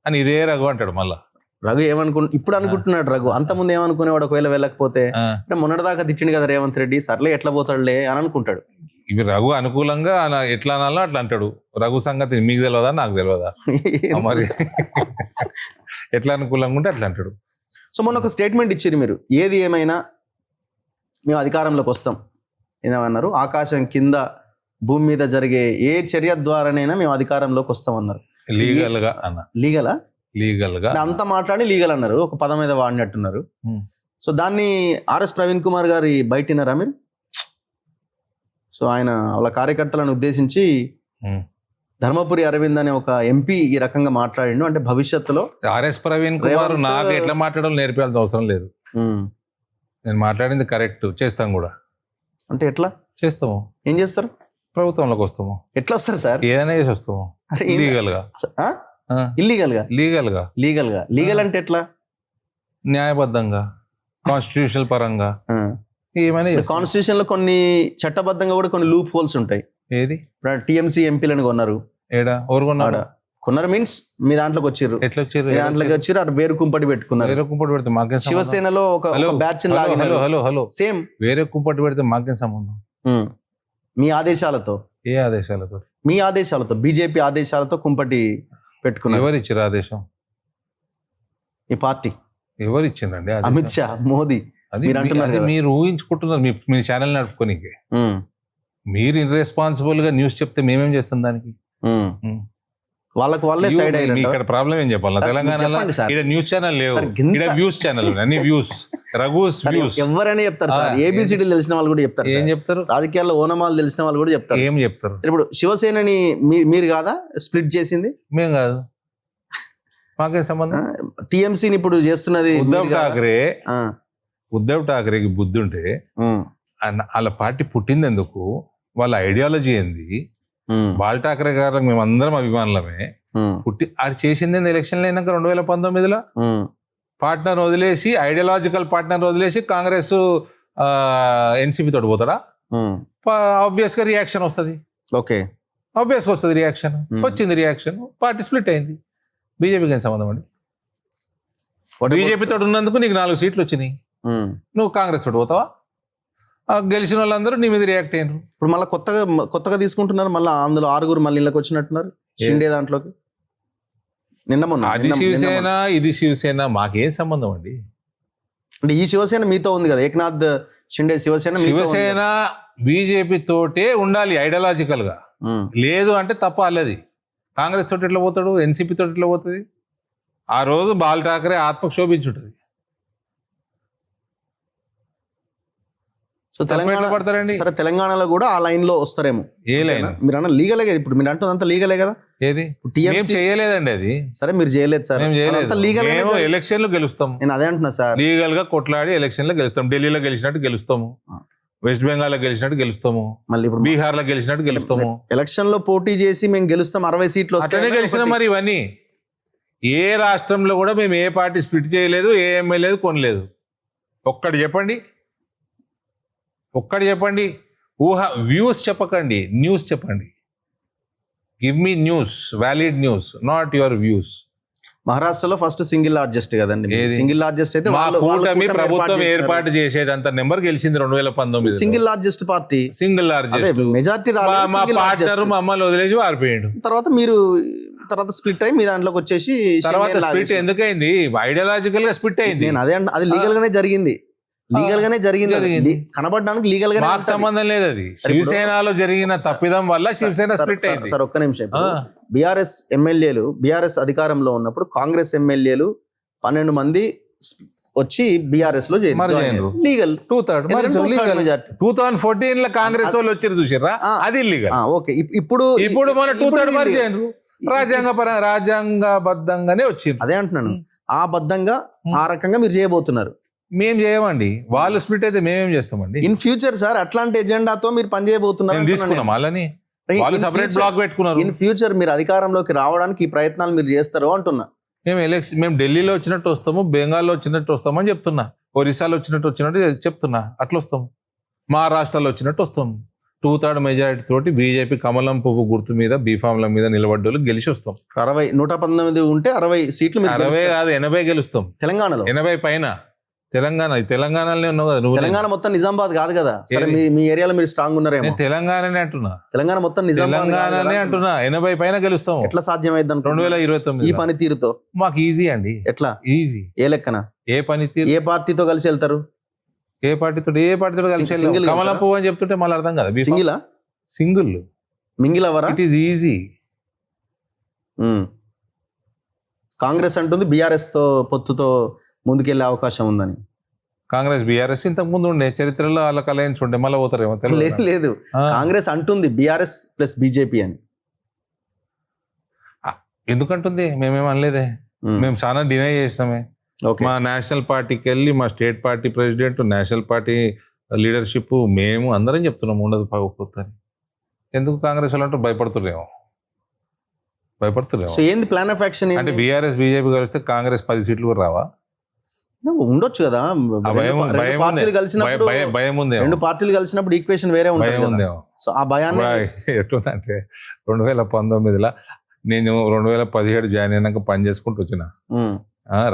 అని ఇదే రఘు అంటాడు. మళ్ళా రఘు ఇప్పుడు అనుకుంటున్నాడు రఘు, అంత ముందు ఏమనుకునేవాడు, ఒకవేళ వెళ్ళకపోతే మొన్నటిదాకా తిట్టిండు కదా రేవంత్ రెడ్డి, సర్లే ఎట్లా పోతాడులే అని అనుకుంటాడు. ఇవి రఘు అనుకూలంగా ఎట్లా అనాలో అట్లా అంటాడు. రఘు సంగతి మీకు తెలియదా, నాకు తెలియదా? మరి ఎట్లా అనుకూలంగా ఉంటే అట్లా అంటాడు. సో మొన్న ఒక స్టేట్మెంట్ ఇచ్చారు మీరు, ఏది ఏమైనా మేము అధికారంలోకి వస్తాం ఏమన్నారు, ఆకాశం కింద భూమి మీద జరిగే ఏ చర్య ద్వారానైనా మేము అధికారంలోకి వస్తామన్నారు. లీగల్ గా అంతా మాట్లాడి లీగల్ అన్నారు, ఒక పదం మీద వాడినట్టున్నారు. సో దాన్ని ఆర్ఎస్ ప్రవీణ్ కుమార్ గారి బయటినారా మీరు? సో ఆయన వాళ్ళ కార్యకర్తలను ఉద్దేశించి ధర్మపురి అరవింద్ అనే ఒక ఎంపీ ఈ రకంగా మాట్లాడిండు. అంటే భవిష్యత్తులో ఆర్ఎస్ ప్రవీణ్ కుమార్ నాకు ఎట్లా మాట్లాడాలో నేర్పించాల్సిన అవసరం లేదు, నేను మాట్లాడింది కరెక్ట్, చేస్తాం కూడా. అంటే ఎట్లా చేస్తాము? ఏం చేస్తారు? ప్రభుత్వంలోకి వస్తాము. ఎట్లా వస్తారు సార్? ఏదైనా చేసి వస్తాము. లీగల్ అంటే ఎట్లా? న్యాయబద్ధంగా, కాన్స్టిట్యూషనల్ పరంగా ఏమైనా. కాన్స్టిట్యూషన్ లో కొన్ని చట్టబద్ధంగా కూడా కొన్ని లూప్ హోల్స్ ఉంటాయి. ఏది? టీఎంసీ ఎంపీలను కొన్నారు. ఏడా? ఎవరు కొన్నారు? కొన్నారు మీన్స్ మీ దాంట్లోకి వచ్చారు. ఎట్లా వచ్చారు? మీ దాంట్లోకి వచ్చారు, అటు వేరు కుంపటి పెట్టుకున్నారు. వేరే కుంపటి పెడితే మాకేం? శివసేనలో ఒక బ్యాచ్ హలో సేమ్ వేరే కుంపటి పెడితే మాకేం సంబంధం? మీ ఆదేశాలతో. ఏ ఆదేశాలతో? మీ ఆదేశాలతో, బీజేపీ ఆదేశాలతో కుంపటి పెట్టుకున్నారు. ఎవరు ఇచ్చారు ఆదేశం? ఈ పార్టీ. ఎవరు ఇచ్చిందండి? అమిత్ షా, మోదీ. మీరు ఊహించుకుంటున్నారు మీ ఛానల్ నడుపుకోనికి. మీరు ఇర్రెస్పాన్సిబుల్ గా న్యూస్ చెప్తే మేమేం చేస్తాం దానికి? వాళ్ళకి వాళ్ళే సైడ్ అయ్యారు. ఇక్కడ ప్రాబ్లం ఏం చెప్పాలి? తెలంగాణలో ఇక్కడ న్యూస్ ఛానల్ లేవు, ఇక్కడ వ్యూస్ ఛానల్, అన్ని వ్యూస్, రఘుస్ వ్యూస్. ఎవరైనా చెప్తారు సార్, ఏబిసిడి తెలిసిన వాళ్ళు కూడా చెప్తారు. ఏం చెప్తారు? రాజకీయాల్లో ఓనమాలు తెలిసిన వాళ్ళు కూడా చెప్తారు. ఏం చెప్తారు? ఇప్పుడు శివసేనని మీరు కాదా స్ప్లిట్ చేసింది? మేము కాదు, మాకేం సంబంధం? టీఎంసీని ఇప్పుడు చేస్తున్నది ఉద్ధవ్ ఠాక్రే. ఉద్ధవ్ ఠాకరేకి బుద్ధి ఉంటే ఉమ్, వాళ్ళ పార్టీ పుట్టింది ఎందుకు, వాళ్ళ ఐడియాలజీ ఏంది, బాల్ ఠాకరే గారికి మేము అందరం అభిమానులమే. ఉమ్, అది చేసింది ఎలక్షన్లు అయినాక 2019లో ఉమ్, పార్ట్నర్ వదిలేసి, ఐడియాలజికల్ పార్ట్నర్ వదిలేసి కాంగ్రెస్ ఎన్సీపీ తోటి పోతాడా? ఉమ్. ఆబ్వియస్ గా రియాక్షన్ వస్తుంది, ఓకే. ఆబ్వియస్ గా వస్తుంది రియాక్షన్. వచ్చింది రియాక్షన్, పార్టీ స్ప్లిట్ అయింది. బీజేపీకి ఏం సంబంధం అండి? బీజేపీ తోటి ఉన్నందుకు నీకు 4 సీట్లు వచ్చినాయి, ఉమ్. నువ్వు కాంగ్రెస్ తోటి పోతావా? గెలిచిన వాళ్ళందరూ నీ మీద రియాక్ట్ అయ్యారు. ఇప్పుడు మళ్ళీ కొత్తగా తీసుకుంటున్నారు, మళ్ళీ అందులో 6 మళ్ళీ ఇళ్ళకి వచ్చినట్టున్నారు షిండే దాంట్లోకి. నిన్న మొన్న అది శివసేన, ఇది శివసేన, మాకేం సంబంధం అండి? అంటే ఈ శివసేన మీతో ఉంది కదా, ఏక్నాథ్ షిండే శివసేన మీతో ఉంది శివసేన బీజేపీ తోటే ఉండాలి ఐడియాలజికల్ గా. కదా. ఉమ్, లేదు అంటే తప్ప అల్లది. కాంగ్రెస్ తోటి ఎట్లా పోతాడు, ఎన్సీపీ తోటి ఎట్లా పోతుంది? ఆ రోజు బాల్ ఠాకరే ఆత్మకు శోభించుంటుంది. సో తెలంగాణ పడతారండి. సరే, తెలంగాణలో కూడా ఆ లైన్ లో వస్తారేమో. ఏ లైన్? మీరు అన్న లీగలే కదా, ఇప్పుడు మీరు అంటున్నంత లీగలే కదా. ఏది TMC మేము చేయలేదండి, అది సరే మీరు చేయలేదు సార్, మేము చేయలేదు. లీగల్. మేము ఎలక్షన్లు గెలుస్తాం, నేను అదే అంటున్నా సార్. లీగల్ గా కొట్లాడి ఎలక్షన్లో గెలుస్తాం. ఢిల్లీలో గెలిచినట్టు గెలుస్తాము, వెస్ట్ బెంగాల్ లో గెలిచినట్టు గెలుస్తాము, మళ్ళీ ఇప్పుడు బీహార్ లో గెలిచినట్టు గెలుస్తాము. ఎలక్షన్ లో పోటీ చేసి మేము గెలుస్తాం, 60 సీట్లు అట్లనే వస్తాయి గెలిచిన మరి ఇవన్నీ. ఏ రాష్ట్రంలో కూడా మేము ఏ పార్టీ స్ప్లిట్ చేయలేదు, ఏ ఎమ్మెల్యేలు కొనలేదు. ఒక్కటి చెప్పండి, వ్యూస్ చెప్పకండి, న్యూస్ చెప్పండి. Give me news, valid news, not your views. మహారాష్ట్రలో ఫస్ట్ సింగిల్ లార్జెస్ట్ కదండి, సింగిల్ లార్జెస్ట్ అయితే మా కూటమి ప్రభుత్వం ఏర్పాటు చేసేటంత నెంబర్ గెలిచింది 2019. Single largest party, single largest. Majority మా పార్ట్నర్ మమ్మల్ని వదిలేసి వారిపోయాడు. తర్వాత స్ప్లిట్ అయ్యి మీ దాంట్లోకి వచ్చేసి తర్వాత స్ప్లిట్ ఎందుకైంది? ఐడియాలజికల్ గా స్ప్లిట్ అయింది. నేను అదే అది లీగల్ గానే జరిగింది, కనబడడానికి లీగల్ గా. మాకు సంబంధం లేదు, అది శివసేనలో జరిగిన తప్పిదం వల్ల శివసేన స్ప్లిట్ అయింది. సార్ ఒక్క నిమిషం. బీఆర్ఎస్ ఎమ్మెల్యేలు, బీఆర్ఎస్ అధికారంలో ఉన్నప్పుడు కాంగ్రెస్ ఎమ్మెల్యేలు 12 మంది వచ్చి బీఆర్ఎస్ లో లీగల్ 2/3 2014 లో కాంగ్రెస్ వాళ్ళు వచ్చారు చూసారా, అది ఇల్లీగల్. ఓకే. ఇప్పుడు మన 2/3 మరి చేయరు, రాజ్యాంగబద్ధంగానే వచ్చింది. అదే అంటున్నాను, ఆ బద్ధంగా ఆ రకంగా మీరు చేయబోతున్నారు. మేము చేయమండి, వాళ్ళు స్ప్లిట్ అయితే మేమేం చేస్తామండి? ఇన్ ఫ్యూచర్ సార్ అట్లాంటి ఎజెండాతో మీరు పనిచేయబోతున్నారు. తీసుకున్నాం వాళ్ళని, వాళ్ళు సెపరేట్ బ్లాక్ పెట్టుకున్నారు. ఇన్ ఫ్యూచర్ మీరు అధికారంలోకి రావడానికి ఈ ప్రయత్నాలు మీరు చేస్తారు అంటున్నా. మేము ఢిల్లీలో వచ్చినట్టు వస్తాము, బెంగాల్లో వచ్చినట్టు వస్తాము అని చెప్తున్నా, ఒరిస్సాలో వచ్చినట్టు చెప్తున్నా, అట్లా వస్తాము. మహారాష్ట్రలో వచ్చినట్టు వస్తాము. 2/3 మెజారిటీ తోటి బీజేపీ కమలం పువ్వు గుర్తు మీద బీఫామ్ల మీద నిలబడ్డోళ్ళు గెలిచి వస్తాం. 119 ఉంటే 60 సీట్లు 60 కాదు 80 గెలుస్తాం తెలంగాణలో. 80 పైన. తెలంగాణలోనే ఉన్నావు కదా నువ్వు. తెలంగాణ మొత్తం నిజామాబాద్ కాదు కదా. సరే మీ ఏరియాలో మీరు స్ట్రాంగ్ ఉన్నారేమో. తెలంగాణనే అంటున్నా, తెలంగాణ మొత్తం తెలంగాణనే అంటున్నా. 80 పైన గెలుస్తాం. ఎట్లా సాధ్యమైంది 2029 ఈ పనితీరుతో? మాకు ఈజీ అండి. ఎట్లా ఈజీ? ఏ లెక్కన? ఏ పనితీరు? ఏ పార్టీతో కలిసి వెళ్తారు? ఏ పార్టీతో కలిసి కమలం పువ్వు అని చెప్తుంటే మళ్ళీ అర్థం కదా. సింగిల్ మింగిల్ అవరా? It is easy. కాంగ్రెస్ అంటుంది బీఆర్ఎస్ తో పొత్తుతో ముందుకెళ్లే అవకాశం ఉందని. కాంగ్రెస్ బీఆర్ఎస్ ఇంతకు ముందు ఉండే చరిత్రలో వాళ్ళకి అలయన్స్ ఉండే, మళ్ళీ పోతారేమో. లేదు, కాంగ్రెస్ అంటుంది బీఆర్ఎస్ ప్లస్ బీజేపీ అని. ఎందుకంటుంది? మేమేం అనలేదే, మేము చాలా డినై చేసినామే. మా నేషనల్ పార్టీకి వెళ్ళి మా state party president, national party leadership, మేము అందరం చెప్తున్నాం ఉండదు పోతుంది. ఎందుకు కాంగ్రెస్ వాళ్ళు అంటే భయపడుతున్నారేమో. ఏంది ప్లాన్ ఆఫ్ యాక్షన్? అంటే బీఆర్ఎస్ బీజేపీ కలిస్తే కాంగ్రెస్ 10 సీట్లు కూడా రావా? ఉండొచ్చు కదా. పార్టీలు కలిసినప్పుడు భయం ఉంది. 2 పార్టీలు కలిసినప్పుడు ఈక్వేషన్ వేరే ఉంటుంది. సో ఆ భయాన్ని ఎట్లుందంటే 2019లో నేను 2017 జాయిన్ అయినాక పని చేసుకుంటూ వచ్చిన,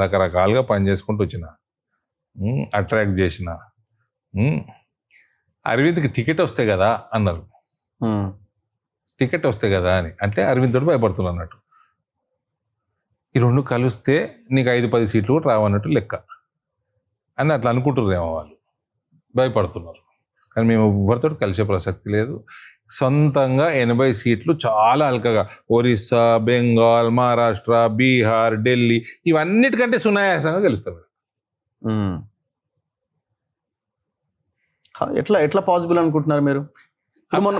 రకరకాలుగా పని చేసుకుంటూ వచ్చిన, అట్రాక్ట్ చేసిన. అరవింద్కి టికెట్ వస్తే కదా అన్నారు, టికెట్ వస్తే కదా అని. అంటే అరవింద్ తోటి భయపడుతున్నా అన్నట్టు. ఈ 2 కలిస్తే నీకు 5-10 సీట్లు కూడా రావన్నట్టు లెక్క అని అట్లా అనుకుంటున్నారేమో వాళ్ళు, భయపడుతున్నారు. కానీ మేము ఎవరితో కలిసే ప్రసక్తి లేదు. సొంతంగా 80 సీట్లు చాలా అల్కగా ఒరిస్సా, బెంగాల్, మహారాష్ట్ర, బీహార్, ఢిల్లీ ఇవన్నిటికంటే సునాయాసంగా గెలుస్తారు. ఎట్లా పాసిబుల్ అనుకుంటున్నారు మీరు?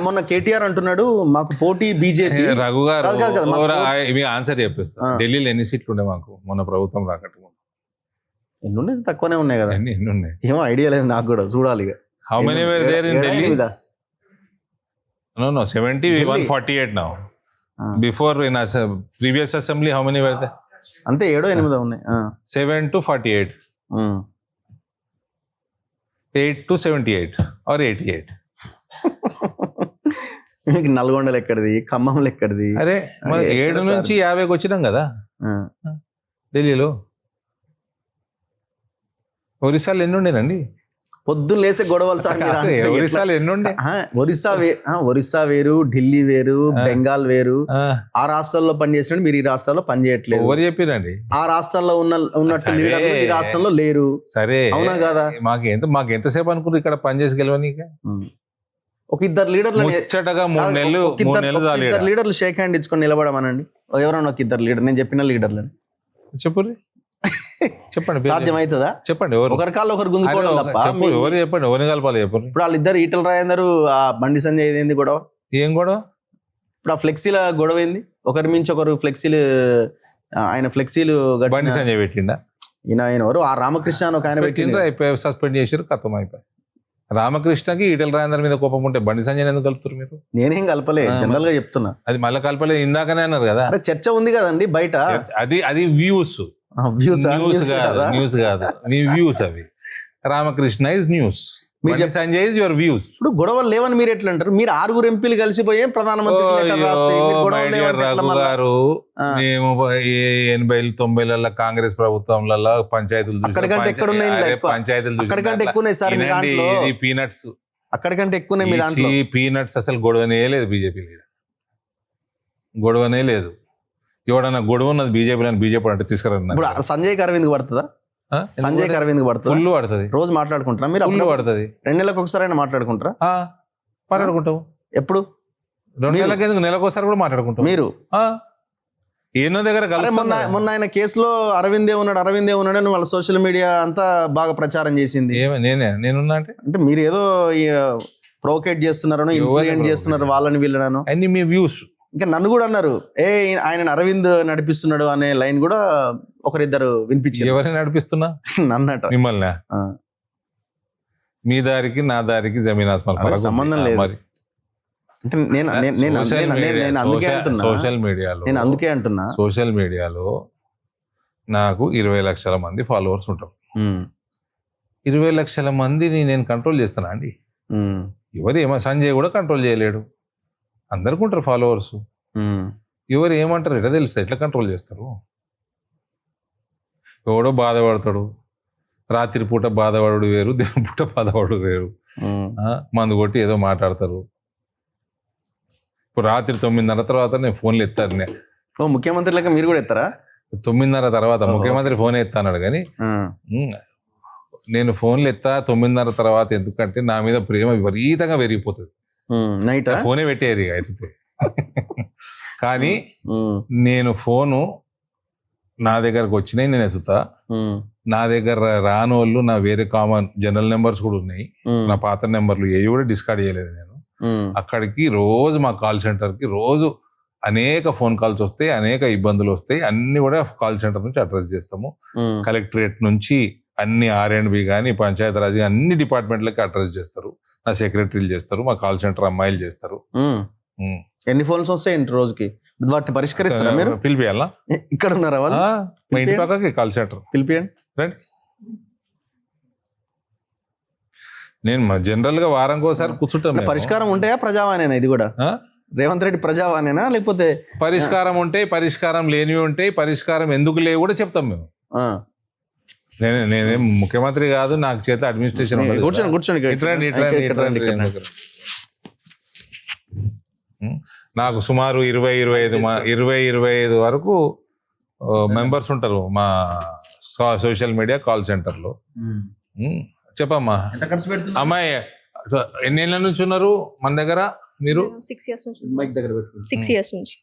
మొన్న కేటీఆర్ అంటున్నాడు మాకు పోటీ బీజేపీ. రఘు గారు మీ ఆన్సర్ చెప్పిస్తా. ఢిల్లీలో ఎన్ని సీట్లు ఉండే మాకు మొన్న ప్రభుత్వం రాకట్టు? ఎన్ని ఉన్నాయి? తక్కువనే ఉన్నాయి కదా. ఎన్ని ఉన్నాయి? ఏమో ఐడియా లేదు నాకు కూడా, చూడాలి ఇక. How many were there in Delhi? 8 No, 70, 148 now. Before in previous assembly, how many were there? అంతే 7 8 ఉన్నాయి. 7 to 48, 8 to 78 or 88. మీకు నల్గొండలు ఎక్కడిది, ఖమ్మంలో ఎక్కడిది? అరే మరి 7 నుంచి 50కి వచ్చినాం కదా ఢిల్లీలో. ఒరిస్సాలో ఎన్ని ఉండేనండి? పొద్దున్న లేసే గొడవలు సార్. ఒరిస్సాలో ఎన్ని ఉండే? ఒరిస్సా వేరు, ఢిల్లీ వేరు, బెంగాల్ వేరు. ఆ రాష్ట్రాల్లో పనిచేసినట్టు మీరు ఈ రాష్ట్రాల్లో పనిచేయట్లేదు. ఎవరు చెప్పిరండి? ఆ రాష్ట్రాల్లో ఉన్నట్టు లీడర్లు ఈ రాష్ట్రంలో లేరు. సరే, అవునా కదా? మాకు ఎంతసేపు అనుకుంటారు ఇక్కడ పనిచేసి గెలవనీక? ఒక ఇద్దరు లీడర్లు ముచ్చటగా 3 నెలలు ఇద్దరు లీడర్లు షేక్ హ్యాండ్ ఇచ్చుకొని నిలబడమనండి. ఎవరన్నా ఒక ఇద్దరు లీడర్, నేను చెప్పిన లీడర్లని చెప్పు. చెప్పండి, సాధ్యమవుతుందా? చెప్పండి. ఎవరు? ఒకరి కాళ్ళు ఒకరు గుంజుకోవడం తప్ప. ఎవరు చెప్పండి, ఎవరిని కలపాలి చెప్పండి. ఇప్పుడు వాళ్ళిద్దరు ఈటల రాజేందర్, ఆ బండి సంజయ్ ఏంది గొడవ? ఏం గొడవ? ఇప్పుడు ఆ ఫ్లెక్సీల గొడవ ఏంది? ఒకరి మించి ఒకరు ఫ్లెక్సీలు, ఆయన ఫ్లెక్సీలు బండి సంజయ్ పెట్టిండా? ఆయన ఎవరు? ఆ రామకృష్ణ అని ఒక ఆయన పెట్టిండ్రా, అయిపోయి సస్పెండ్ చేసారు, ఖతం అయిపోయి. రామకృష్ణకి ఈటల రాజేందర్ మీద కోపం ఉంటే బండి సంజయ్ ఎందుకు కలుపుతారు మీరు? నేనేం కలపలే, జనరల్ గా చెప్తున్నా. అది మళ్ళీ కలపలేదు, ఇందాకనే అన్నారు కదా. చర్చ ఉంది కదండి బయట. అది వ్యూస్, న్యూస్ కాదు. నీ వ్యూస్ అవి. Ramakrishna is news, Sanjay is your views. ఇప్పుడు గొడవలు లేవని మీరు ఎట్లా అంటారు? మీరు 6 ఎంపీలు కలిసిపోయే ప్రధానమంత్రి గారు. మేము 80 90లలో కాంగ్రెస్ ప్రభుత్వంలో పంచాయతీలు అక్కడికంటే ఎక్కువ పీనట్స్. అక్కడికంటే ఎక్కువ పీనట్స్. అసలు గొడవనే లేదు బీజేపీ లీడర్, గొడవనే లేదు. ఎవడన్నా గొడవ ఉన్నది బీజేపీ అంటే తీసుకురండి. ఇప్పుడు సంజయ్ అరవింద్ పడుతుందా? సంజయ్ అరవింద్ పడుతుంది, ఫుల్ పడుతుంది. రోజు మాట్లాడుకుంటారా మీరు? ఫుల్ పడుతుంది. 2 నెలలకు ఒకసారి అయినా మాట్లాడుకుంటారా? మాట్లాడుకుంటావు. ఎప్పుడు? 2 నెలలకు ఎందుకు, నెలకు ఒకసారి కూడా మాట్లాడుకుంటాం. మీరు ఎన్నో దగ్గర మొన్న ఆయన కేసులో అరవిందే ఉన్నాడు అని వాళ్ళ సోషల్ మీడియా అంతా బాగా ప్రచారం చేసింది. నేనున్నా అంటే మీరు ఏదో ప్రొవోకేట్ చేస్తున్నారనో, ఇన్ఫ్లుయెంట్ చేస్తున్నారు వాళ్ళని వీళ్ళను. అన్ని మీ వ్యూస్. ఇంకా నన్ను కూడా అన్నారు, ఆయన అరవింద్ నడిపిస్తున్నాడు అనే లైన్ కూడా ఒకరిద్దరు వినిపించారు. ఎవరైనా నడిపిస్తున్నా? నన్నట. మిమ్మల్ని? మీ దారికి నా దారికి జమీన్ ఆస్మాన్ సంబంధం లేదు మరి. అంటే సోషల్ మీడియాలో నాకు 20 లక్షల మంది ఫాలోవర్స్ ఉంటారు. 20 లక్షల మందిని నేను కంట్రోల్ చేస్తానా అండి? ఎవరు ఏమో, సంజయ్ కూడా కంట్రోల్ చేయలేడు. అందరికి ఉంటారు ఫాలోవర్స్. ఎవరు ఏమంటారు ఎట్లా తెలుస్తుంది? ఎట్లా కంట్రోల్ చేస్తారు? ఎవడో బాధపడతాడు, రాత్రి పూట బాధపడు వేరు, దిన పూట బాధపడు వేరు. మందు కొట్టి ఏదో మాట్లాడతారు. ఇప్పుడు రాత్రి 9:30 తర్వాత నేను ఫోన్లు ఎత్తాను. ముఖ్యమంత్రి లెక్క మీరు కూడా ఎత్తారా? 9:30 తర్వాత ముఖ్యమంత్రి ఫోన్ ఎత్తాన్నాడు కానీ నేను ఫోన్లు ఎత్తా 9:30 తర్వాత. ఎందుకంటే నా మీద ప్రేమ విపరీతంగా పెరిగిపోతుంది. నైట్ ఫోనే పెట్టేది ఎత్తితే. కానీ నేను ఫోను నా దగ్గరకు వచ్చినాయి, నేను ఎత్తుతా. నా దగ్గర రాని వాళ్ళు నా వేరే కామన్ జనరల్ నెంబర్స్ కూడా ఉన్నాయి. నా పాత నెంబర్లు ఏవి కూడా డిస్కార్డ్ చేయలేదు నేను. అక్కడికి రోజు మా కాల్ సెంటర్కి రోజు అనేక ఫోన్ కాల్స్ వస్తాయి, అనేక ఇబ్బందులు వస్తాయి. అన్ని కూడా కాల్ సెంటర్ నుంచి అడ్రస్ చేస్తాము. కలెక్టరేట్ నుంచి అన్ని R&B కానీ పంచాయతీరాజ్ అన్ని డిపార్ట్మెంట్లకి అడ్రస్ చేస్తారు. నా సెక్రటరీలు చేస్తారు, మా కాల్ సెంటర్ అమ్మాయిలు చేస్తారు. ఎన్ని ఫోన్స్ వస్తాయి రోజుకి? వాటిని పరిష్కరిస్తారా మీరు? పిలిపియాలా? ఇక్కడ ఉన్నారా వాళ్ళు? మా ఇంటి పక్కకి కాల్ సెంటర్ పిలిపియండి. రండి. నేను జనరల్ గా వారానికి ఒకసారి కూర్చుంటాం. పరిష్కారం ఉంటాయా? ప్రజావాణినా ఇది కూడా? రేవంత్ రెడ్డి ప్రజావాణినా లేకపోతే? పరిష్కారం ఉంటాయి, పరిష్కారం లేనివి ఉంటాయి. పరిష్కారం ఎందుకు లేవు కూడా చెప్తాం మేము. నేనేం ముఖ్యమంత్రి కాదు, నాకు చేత అడ్మినిస్ట్రేషన్. నాకు సుమారు 20-25 వరకు మెంబర్స్ ఉంటారు మా సోషల్ మీడియా కాల్ సెంటర్లో. చెప్పమ్మా. అమ్మాయి ఎన్నేళ్ళ నుంచి ఉన్నారు మన దగ్గర మీరు? 6 years నుంచి.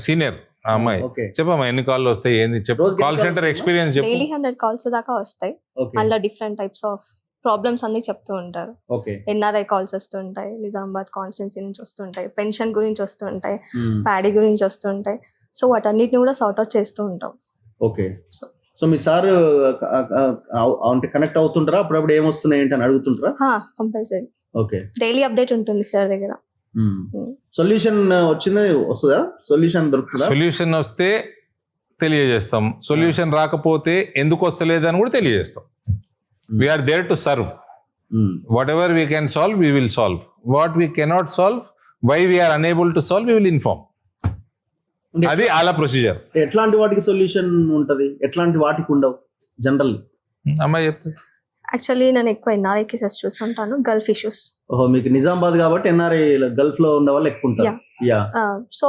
సీనియర్ అమ్మాయి. చెప్పమ్మా ఎన్ని కాల్ వస్తాయి, ఏంది చెప్పు. కాల్ సెంటర్ ఎక్స్పీరియన్స్ చెప్పు. డైలీ 100 కాల్స్ దాకా వస్తాయి. అందులో డిఫరెంట్ టైప్స్ ఆఫ్ ప్రాబ్లమ్స్ అన్ని చెప్తూ ఉంటారు. NRI కాల్స్ వస్తుంటాయి, నిజామాబాద్ కాన్స్టిట్యున్సీ నుంచి వస్తుంటాయి, పెన్షన్ గురించి వస్తుంటాయి, ప్యాడీ గురించి వస్తుంటాయి. సో వాటన్నిటిని కూడా సార్ట్ అవుట్ చేస్తూ ఉంటాం. ఓకే. సో సో మీ సార్ అంటే కనెక్ట్ అవుతుంటారా అప్పుడప్పుడు ఏమొస్తున్నాయి ఏంటి అని అడుగుతుంటారా? కంపల్సరీ ఓకే, డైలీ అప్డేట్ ఉంటుంది సార్ దగ్గర. సొల్యూషన్ వస్తుందా? సొల్యూషన్ దొరుకుతుందా? సొల్యూషన్ వస్తే తెలియజేస్తాం, సొల్యూషన్ రాకపోతే ఎందుకు వస్తలేదు అని కూడా తెలియజేస్తాం. We are there to serve. Whatever we can solve we will solve. What we cannot solve, why we are unable to solve, we will inform. అది అలా ప్రొసీజర్. ఎట్లాంటి వాటికి సొల్యూషన్ ఉంటది, ఎట్లాంటి వాటికి ఉండవు జనరల్? అమ్మాయి చెప్తే యాక్చువల్లీ నేను ఎక్కువ ఎన్ఆర్ఐ కేసెస్ చూస్తుంటాను, గల్ఫ్ ఇష్యూస్. ఓహో, మీకు నిజామాబాద్ కాబట్టి ఎన్ఆర్ఐ గల్ఫ్ లో ఉన్న వాళ్ళు ఎక్కువ ఉంటారు. యా. సో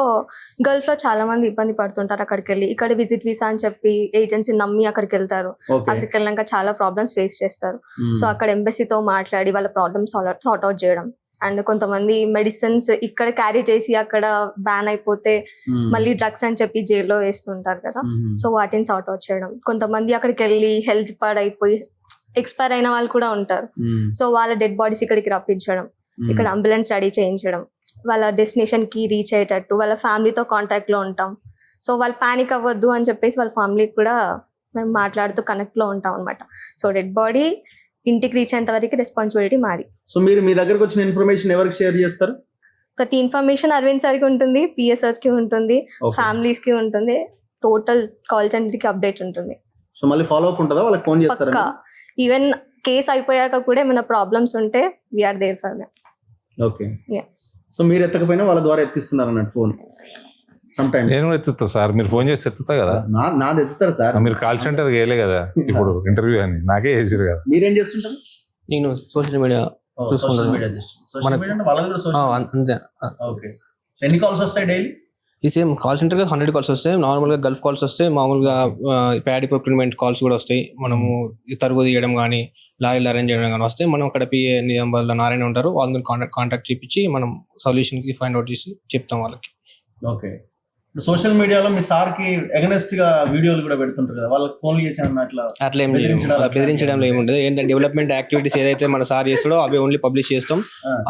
గల్ఫ్ లో చాలా మంది ఇబ్బంది పడుతుంటారు అక్కడికి వెళ్ళి. ఇక్కడ విజిట్ వీసా అని చెప్పి ఏజెన్సీ నమ్మి అక్కడికి వెళ్తారు. అక్కడికి వెళ్ళాక చాలా ప్రాబ్లమ్స్ ఫేస్ చేస్తారు. సో అక్కడ ఎంబసీతో మాట్లాడి వాళ్ళ ప్రాబ్లమ్స్ సార్ట్ అవుట్ చేయడం. అండ్ కొంతమంది మెడిసిన్స్ ఇక్కడ క్యారీ చేసి అక్కడ బ్యాన్ అయిపోతే మళ్ళీ డ్రగ్స్ అని చెప్పి జైల్లో వేస్తుంటారు కదా, సో వాటిని సార్ట్ అవుట్ చేయడం. కొంతమంది అక్కడికి వెళ్ళి హెల్త్ పాడైపోయి ఎక్స్పైర్ అయిన వాళ్ళు కూడా ఉంటారు. సో వాళ్ళ డెడ్ బాడీస్ ఇక్కడికి రప్పించడం, ఇక్కడ అంబులెన్స్ రెడీ చేయించడం, వాళ్ళ డెస్టినేషన్ కి రీచ్ అయ్యేటట్టు వాళ్ళ ఫ్యామిలీతో కాంటాక్ట్ లో ఉంటాం. సో వాళ్ళు పానిక్ అవ్వద్దు అని చెప్పేసి వాళ్ళ ఫ్యామిలీకి కూడా మేము మాట్లాడుతూ కనెక్ట్ లో ఉంటాం అనమాట. సో డెడ్ బాడీ ఇంటికి రీచ్ అయ్యేంత వరకు రెస్పాన్సిబిలిటీ మాది. సో మీరు మీ దగ్గరకు వచ్చిన ఇన్ఫర్మేషన్ ఎవరికి షేర్ చేస్తారు? ప్రతి ఇన్ఫర్మేషన్ అరవింద్ సార్ కి ఉంటుంది, పిఎస్ఆర్స్ కి ఉంటుంది, ఫ్యామిలీస్ కి ఉంటుంది, టోటల్ కాల్ సెంటర్ కి అప్డేట్ ఉంటుంది. సో మళ్ళీ ఫాలో అప్ ఉంటుందా, వాళ్ళకి ఫోన్ చేస్తారా? ఈవెన్ కేసు అయిపోయాక కూడా ఏమైనా ప్రాబ్లమ్స్ ఉంటే we are there for them. Okay. So మీరు ఎత్తకపోయినా వాళ్ళ ద్వారా ఎత్తిస్తున్నారు అన్నట్టు ఫోన్. సమ్ టైమ్స్ నేను కూడా ఎత్తుతా సార్, మీరు ఫోన్ చేసి ఎత్తుతా కదా. నాది ఎత్తుతారు సార్, మీరు కాల్ సెంటర్ వేయలే కదా ఇప్పుడు ఇంటర్వ్యూ అని, నాకే చేసారు కదా. మీరేం చేస్తుంటారు? నేను సోషల్ మీడియా చూసుకుంటాను. అంతే. ఓకే. ఎన్ని కాల్స్ వస్తాయి డైలీ? ఈ సేమ్ కాల్ సెంటర్ 100 కాల్స్ వస్తాయి. నార్మల్గా గల్ఫ్ కాల్స్ వస్తాయి, మామూలుగా ప్యాడీ ప్రొక్యూర్మెంట్ కాల్స్ కూడా వస్తాయి. మనము తరుగు తీయడం కానీ లారీలు అరేంజ్ చేయడం కానీ వస్తాయి. మనం అక్కడ పిఏ వాళ్ళ నారాయణ ఉంటారు, వాళ్ళని కాంటాక్ట్ చేపించి మనం సొల్యూషన్ కి ఫైండ్ అవుట్ చేసి చెప్తాం వాళ్ళకి. ఓకే. సోషల్ మీడియాలో మీ సార్ కి అగెనెస్ట్ గా వీడియోలు కూడా పెడుతుంటారు కదా, వాళ్ళకి ఫోన్ చేసి అట్లా ఏం బెదిరించడంలో ఏముండదు. ఏంటంటే డెవలప్మెంట్ యాక్టివిటీస్ ఏదైతే మన సార్ చేస్తాడో అవి ఓన్లీ పబ్లిష్ చేస్తాం,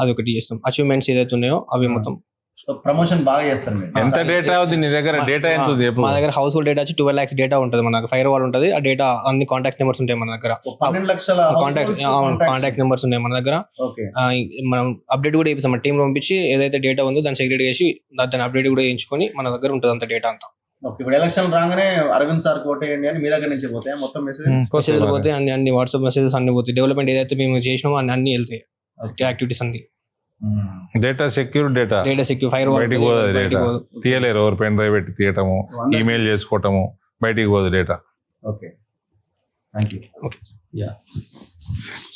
అది ఒకటి చేస్తాం. అచీవ్మెంట్స్ ఏదైతే ఉన్నాయో అవి మొత్తం. సో ప్రమోషన్ బాగా చేస్తారు మీరు. ఎంత డేటా ఉంది నీ దగ్గర? డేటా ఎంత ఉంది? మా దగ్గర హౌస్ హోల్డ్ డేటా వచ్చి 12 lakhs డేటా ఉంటుంది. మన దగ్గర ఫైర్ వాల్ ఉంటుంది, ఆ డేటా అన్ని కాంటాక్ట్ నెంబర్స్ ఉంటాయి మన దగ్గర. 12 లక్షల కాంటాక్ట్ నెంబర్స్ ఉన్నాయి మన దగ్గర. మనం అప్డేట్ కూడా చేపిస్తాం, మన టీం పంపించి ఏదైతే డేటా ఉందో దాన్ని సెగ్రేట్ చేసి దాన్ని అప్డేట్ కూడా చేయించుకొని మన దగ్గర ఉంటుంది అంత డేటా అంతా. ఇప్పుడు ఎలక్షన్ రాగానే అరవింద్ సార్ కోటేయండి అని మీ దగ్గర నుంచి పోతాయి మొత్తం మెసేజ్ పోతే అన్ని వాట్సాప్ మెసేజెస్ అన్ని పోతాయి. డెవలప్మెంట్ ఏదైతే మేము చేసినామో అన్ని వెళ్తాయి యాక్టివిటీస్ అన్ని. Data secure, data secure, fire wall బయటికి పోదు, డేటా తీయలేరు. ఎవరు పెన్ డ్రైవ్ పెట్టి తీయటము, ఈమెయిల్ చేసుకోవటము, బయటికి పోదు data. Okay, thank you. Yeah.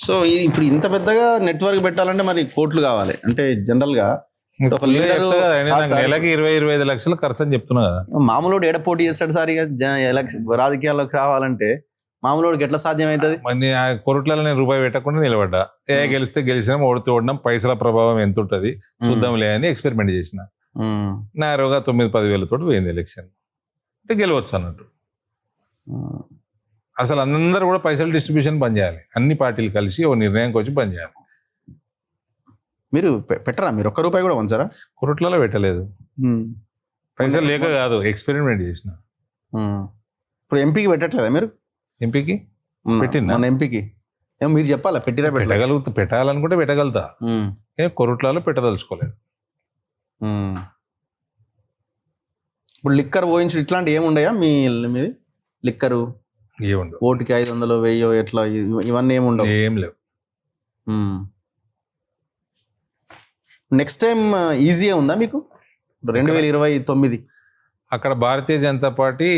So ఇప్పుడు ఇంత పెద్దగా నెట్వర్క్ పెట్టాలంటే మరి కోట్లు కావాలి. అంటే జనరల్ గా నెలకి 20-25 లక్షలు ఖర్చు అని చెప్తున్నా కదా. మామూలు ఏడ పోటీ చేస్తాడు సార్ ఇక రాజకీయాల్లోకి రావాలంటే? మామూలుకి ఎట్లా సాధ్యం అవుతుంది? మరి ఆ కొరట్లలో నేను రూపాయి పెట్టకుండా నిలబడ్డా. గెలిస్తే గెలిచినాం, ఓడితే ఓడినాం, పైసల ప్రభావం ఎంత ఉంటుంది చూద్దాంలే అని ఎక్స్పెరిమెంట్ చేసిన. నేరుగా 9-10 వేలతో పోయింది ఎలక్షన్. అంటే గెలవచ్చు అన్నట్టు. అసలు అందరూ కూడా పైసల డిస్ట్రిబ్యూషన్ పనిచేయాలి, అన్ని పార్టీలు కలిసి ఓ నిర్ణయానికి వచ్చి పనిచేయాలి. మీరు పెట్టరా? మీరు ఒక్క రూపాయి కూడా ఉంచారా? కొరట్లలో పెట్టలేదు, పైసలు లేక కాదు, ఎక్స్పెరిమెంట్ చేసిన. ఇప్పుడు ఎంపీకి పెట్టట్లేదా మీరు? ఎంపీకి పెట్టిందా? మన ఎంపీకి ఏమో మీరు చెప్పాలా, పెట్టిరా? పెట్టాలనుకుంటే పెట్టగలుగుతా, కొరట్లలో పెట్టదలుచుకోలేదు. ఇప్పుడు లిక్కర్ పోయించి ఇట్లాంటి ఏముండయా మీ మీది? లిక్కరు ఏముండవు, ఓటుకి 500, 1000 ఎట్లా ఇవన్నీ ఏముండవు? ఏం లేవు. నెక్స్ట్ టైం ఈజీగా ఉందా మీకు? 2029 అక్కడ భారతీయ జనతా పార్టీ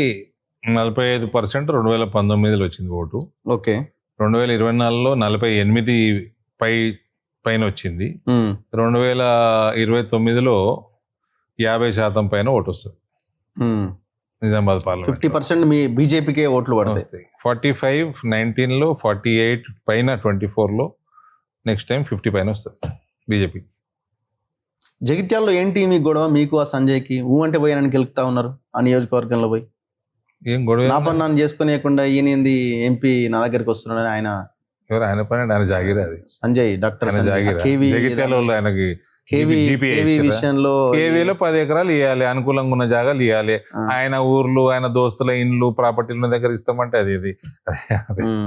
45% 2019లో వచ్చింది ఓటు. ఓకే. 2024లో 48 పైన వచ్చింది. 2029లో 50% పైన ఓటు వస్తుంది. నిజామాబాద్ పార్లమెంట్ 50% మీ బీజేపీకే ఓట్లు పడతాయి. 45 19లో 48 పైన 24లో నెక్స్ట్ టైం 50 పైన వస్తుంది బీజేపీకి. జగిత్యాల్లో ఏంటి మీ గొడవ? మీకు ఆ సంజయ్కి అంటే పోయానని గెలుపుతా ఉన్నారు ఆ నియోజకవర్గంలో పోయి. ఏం గొడవ? నా పని నన్ను చేసుకునేయకుండా ఈయనంది ఎంపీ నా దగ్గరికి వస్తున్నాడని ఆయన ఎవరు ఆయన పని ఆయన జాగిరా అది, సంజయ్ డాక్టర్ ఆయన జాగిరా. కేవీ జగిత్యాల వాళ్ళు ఆయనకి కేవీ GPA కేవీ ఇచ్చిర్రా? విషయంలో కేవీలో 10 ఎకరాలు ఇవ్వాలి, అనుకూలంగా ఉన్న జాగాలు ఇవ్వాలి. ఆయన ఊర్లు, ఆయన దోస్తుల ఇండ్లు, ప్రాపర్టీలు ఉన్న దగ్గర ఇస్తామంటే అది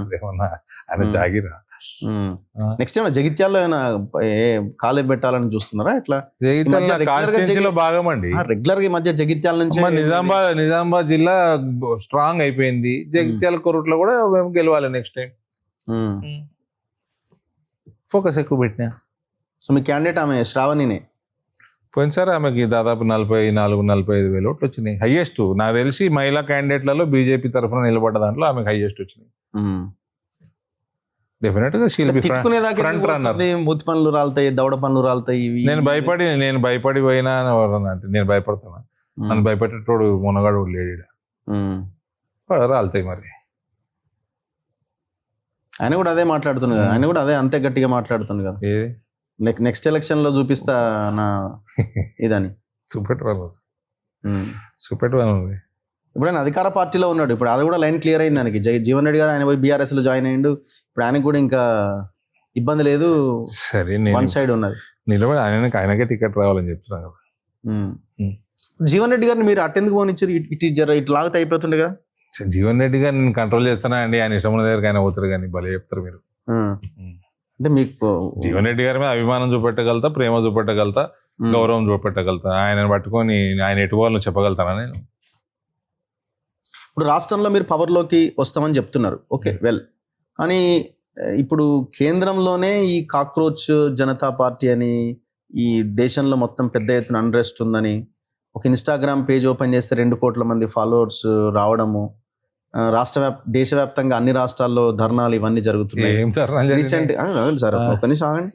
అదేమన్నా ఆయన జాగిరా. నెక్స్ట్ ఏమైనా జగిత్యాల్లో ఏమైనా కాలేజ్ పెట్టాలని చూస్తున్నారా? ఎట్లా జగిత్యాల regular గా కాన్స్టిట్యున్సీలో భాగం అండి. రెగ్యులర్ గా ఈ మధ్య జగిత్యాల నుంచి నిజామాబాద్ జిల్లా స్ట్రాంగ్ అయిపోయింది. జగిత్యాల కొరుట్లో కూడా మేము గెలవాలి నెక్స్ట్ టైం. ఫోకస్ ఎక్కువ పెట్టినా. సో మీ క్యాండిడేట్ ఆమె శ్రావణినే. పోయినసారి ఆమెకి దాదాపు 44-45 వేలు ఓట్లు వచ్చినాయి. హైయెస్ట్ నాకు తెలిసి మహిళా క్యాండిడేట్లలో బీజేపీ తరఫున నిలబడ్డ దాంట్లో ఆమెకు హైయెస్ట్ వచ్చినాయి. డెఫినెట్ గా షీల్ బి ఫ్రంట్ రన్నర్. మూతి పనులు రాలుతాయి, దవడ పనులు రాలుతాయి. ఇవి నేను భయపడి పోయినా అని ఎవరన్నా అంటే నేను భయపడుతున్నా. నన్ను భయపెట్టేటోడు మునగాడు లేడు. రాలుతాయి మరి. ఆయన కూడా అదే మాట్లాడుతున్నాడు కదా, ఆయన కూడా అదే అంతే గట్టిగా మాట్లాడుతుంది కదా. ఏది నెక్స్ట్ ఎలక్షన్ లో చూపిస్తా నా ఇదని. చూపెట్టవాలి. ఇప్పుడు ఆయన అధికార పార్టీలో ఉన్నాడు. ఇప్పుడు అది కూడా లైన్ క్లియర్ అయింది దానికి. జీవన్ రెడ్డి గారు ఆయన పోయి బీఆర్ఎస్ లో జాయిన్ అయ్యిండు. ఇప్పుడు ఆయనకు కూడా ఇంకా ఇబ్బంది లేదు. సరే వన్ సైడ్ ఉన్నది. నిలబడి ఆయనకే టికెట్ రావాలని చెప్తున్నా కదా. జీవన్ రెడ్డి గారిని మీరు అటెందుకు పోనిచ్చారు? ఇటు లాగితే అయిపోతుండే కదా. జీవన్ రెడ్డి గారు నేను కంట్రోల్ చేస్తానా అండి, ఆయన ఇష్టం ఉన్న దగ్గరికి ఆయన పోతారు కానీ భలే చెప్తారు మీరు. అంటే మీకు జీవన్ రెడ్డి గారి మీద అభిమానం చూపెట్టగలుగుతా, ప్రేమ చూపెట్టగలుగుతా, గౌరవం చూపెట్టగలుగుతా. ఆయనను పట్టుకొని ఆయన ఎటువాళ్ళని చెప్పగలుగుతానా నేను? ఇప్పుడు రాష్ట్రంలో మీరు పవర్లోకి వస్తామని చెప్తున్నారు, ఓకే వెల్. కానీ ఇప్పుడు కేంద్రంలోనే ఈ కాక్రోచ్ జనతా పార్టీ అని, ఈ దేశంలో మొత్తం పెద్ద ఎత్తున అన్రెస్ట్ ఉందని, ఒక ఇన్స్టాగ్రామ్ పేజ్ ఓపెన్ చేస్తే 2 కోట్ల మంది ఫాలోవర్స్ రావడము, దేశవ్యాప్తంగా అన్ని రాష్ట్రాల్లో ధర్నాలు ఇవన్నీ జరుగుతున్నాయి. రీసెంట్ సార్ ఒక నిమిషం ఆగండి.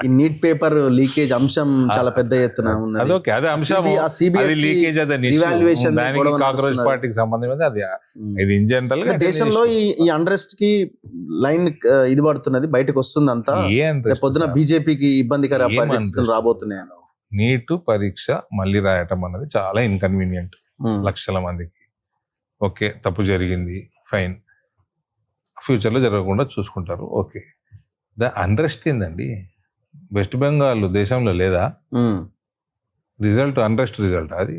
ఈ నీట్ పేపర్ లీకేజ్ అంశం చాలా పెద్ద ఎత్తున ఉన్నది. దేశంలో ఈ అన్రెస్ట్ కి లైన్ ఇది పడుతున్నది, బయటకు వస్తుంది అంతా. పొద్దున బీజేపీకి ఇబ్బందికర పరిస్థితులు రాబోతున్నాయి. నీట్ పరీక్ష మళ్ళీ రాయటం అన్నది చాలా ఇన్కన్వీనియంట్ లక్షల మందికి. ఓకే, తప్పు జరిగింది, ఫైన్, ఫ్యూచర్లో జరగకుండా చూసుకుంటారు. ఓకే, అన్రెస్ట్ ఏందండి? వెస్ట్ బెంగాల్ దేశంలో లేదా రిజల్ట్? అన్రెస్ట్ రిజల్ట్ అది.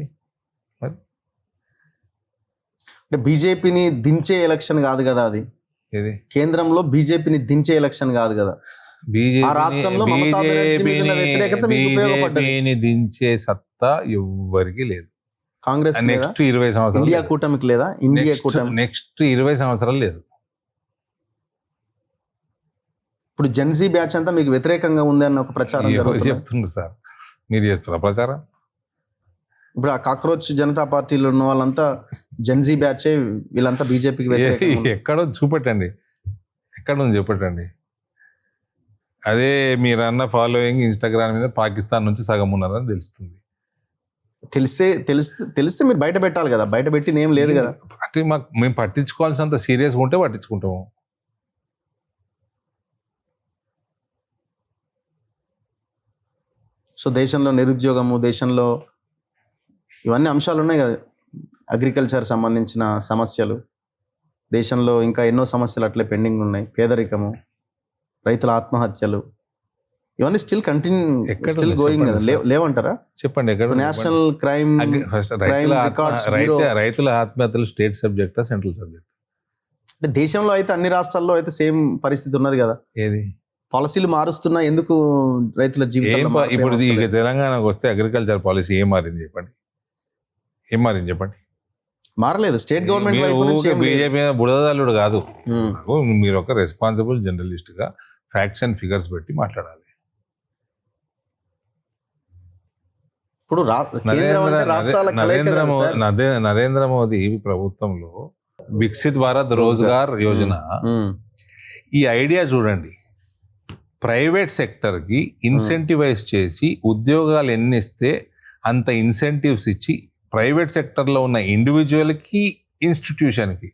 అంటే బీజేపీని దించే ఎలక్షన్ కాదు కదా అది. ఏది కేంద్రంలో బీజేపీని దించే ఎలక్షన్ కాదు కదా. బీజేపీని దించే సత్తా ఎవ్వరికి లేదు. కాంగ్రెస్ నెక్స్ట్ 20 సంవత్సరాలు, ఇండియా కూటమికి లేదా? ఇండియా కూటమి నెక్స్ట్ 20 సంవత్సరాలు లేదు. ఇప్పుడు జెన్జీ బ్యాచ్ అంతా మీకు వ్యతిరేకంగా ఉంది అన్న ఒక ప్రచారం చెప్తున్నారు సార్. మీరు చేస్తున్నారు ప్రచారం. ఇప్పుడు ఆ కాక్రోచ్ జనతా పార్టీలో ఉన్న వాళ్ళంతా జెన్జీ బ్యాచే, వీళ్ళంతా బీజేపీకి వ్యతిరేకంగా. ఎక్కడో చూపెట్టండి, ఎక్కడ ఉంది చూపెట్టండి. అదే మీరు అన్న ఫాలోయింగ్ ఇన్స్టాగ్రామ్ మీద పాకిస్తాన్ నుంచి సగం ఉన్నారని తెలుస్తుంది. తెలిస్తే మీరు బయట పెట్టాలి కదా. బయట పెట్టింది ఏం లేదు కదా. అంటే మేము పట్టించుకోవాల్సినంత సీరియస్గా ఉంటే పట్టించుకుంటాము. సో దేశంలో నిరుద్యోగము, దేశంలో ఇవన్నీ అంశాలు ఉన్నాయి కదా. అగ్రికల్చర్ సంబంధించిన సమస్యలు, దేశంలో ఇంకా ఎన్నో సమస్యలు అట్లే పెండింగ్ ఉన్నాయి. పేదరికము, రైతుల ఆత్మహత్యలు, ఇవన్నీ స్టిల్ గోయింగ్ కదా. లేవంటారా? చెప్పండి. ఎక్కడ నేషనల్ క్రైమ్ రైతుల ఆత్మహత్యలు స్టేట్ సబ్జెక్టా సెంట్రల్ సబ్జెక్ట్? అంటే దేశంలో అయితే అన్ని రాష్ట్రాల్లో అయితే సేమ్ పరిస్థితి ఉన్నది కదా. ఏది పాలసీలు మారుస్తున్నా ఎందుకు రైతుల జీవితం? ఇప్పుడు తెలంగాణకు వస్తే అగ్రికల్చర్ పాలసీ ఏం మారింది చెప్పండి? మారలేదు. స్టేట్ గవర్నమెంట్ బీజేపీ బుడదల్లుడు కాదు. మీరు ఒక రెస్పాన్సిబుల్ జర్నలిస్ట్ గా ఫ్యాక్ట్స్ అండ్ ఫిగర్స్ పెట్టి మాట్లాడాలి. ఇప్పుడు నరేంద్ర మోదీ ప్రభుత్వంలో వికసిత్ భారత్ రోజ్గార్ యోజన, ఈ ఐడియా చూడండి. ప్రైవేట్ సెక్టర్ కి ఇన్సెంటివైజ్ చేసి ఉద్యోగాలు ఎన్ని ఇస్తే అంత ఇన్సెంటివ్స్ ఇచ్చి ప్రైవేట్ సెక్టర్లో ఉన్న ఇండివిజువల్కి, ఇన్స్టిట్యూషన్కి,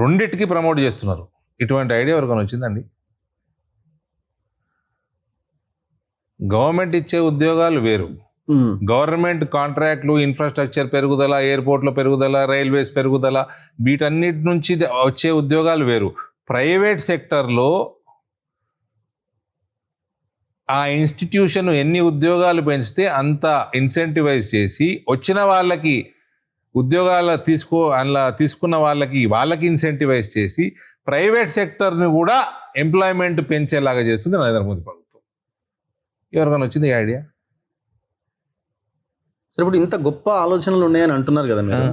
రెండిటికి ప్రమోట్ చేస్తున్నారు. ఇటువంటి ఐడియా ఎవరికైనా వచ్చిందండి? గవర్నమెంట్ ఇచ్చే ఉద్యోగాలు వేరు, గవర్నమెంట్ కాంట్రాక్ట్లు, ఇన్ఫ్రాస్ట్రక్చర్ పెరుగుదల, ఎయిర్పోర్ట్ల పెరుగుదల, రైల్వేస్ పెరుగుదల, వీటన్నిటి నుంచి వచ్చే ఉద్యోగాలు వేరు. ప్రైవేట్ సెక్టర్లో ఆ ఇన్స్టిట్యూషన్ ఎన్ని ఉద్యోగాలు పెంచితే అంత ఇన్సెంటివైజ్ చేసి వచ్చిన వాళ్ళకి ఉద్యోగాలు తీసుకున్న వాళ్ళకి ఇన్సెంటివైజ్ చేసి ప్రైవేట్ సెక్టర్ని కూడా ఎంప్లాయ్మెంట్ పెంచేలాగా చేస్తుంది నరేంద్ర మోదీ ప్రభుత్వం. ఎవరికైనా వచ్చింది ఈ ఐడియా? సరే, ఇప్పుడు ఇంత గొప్ప ఆలోచనలు ఉన్నాయని అంటున్నారు కదా మీరు.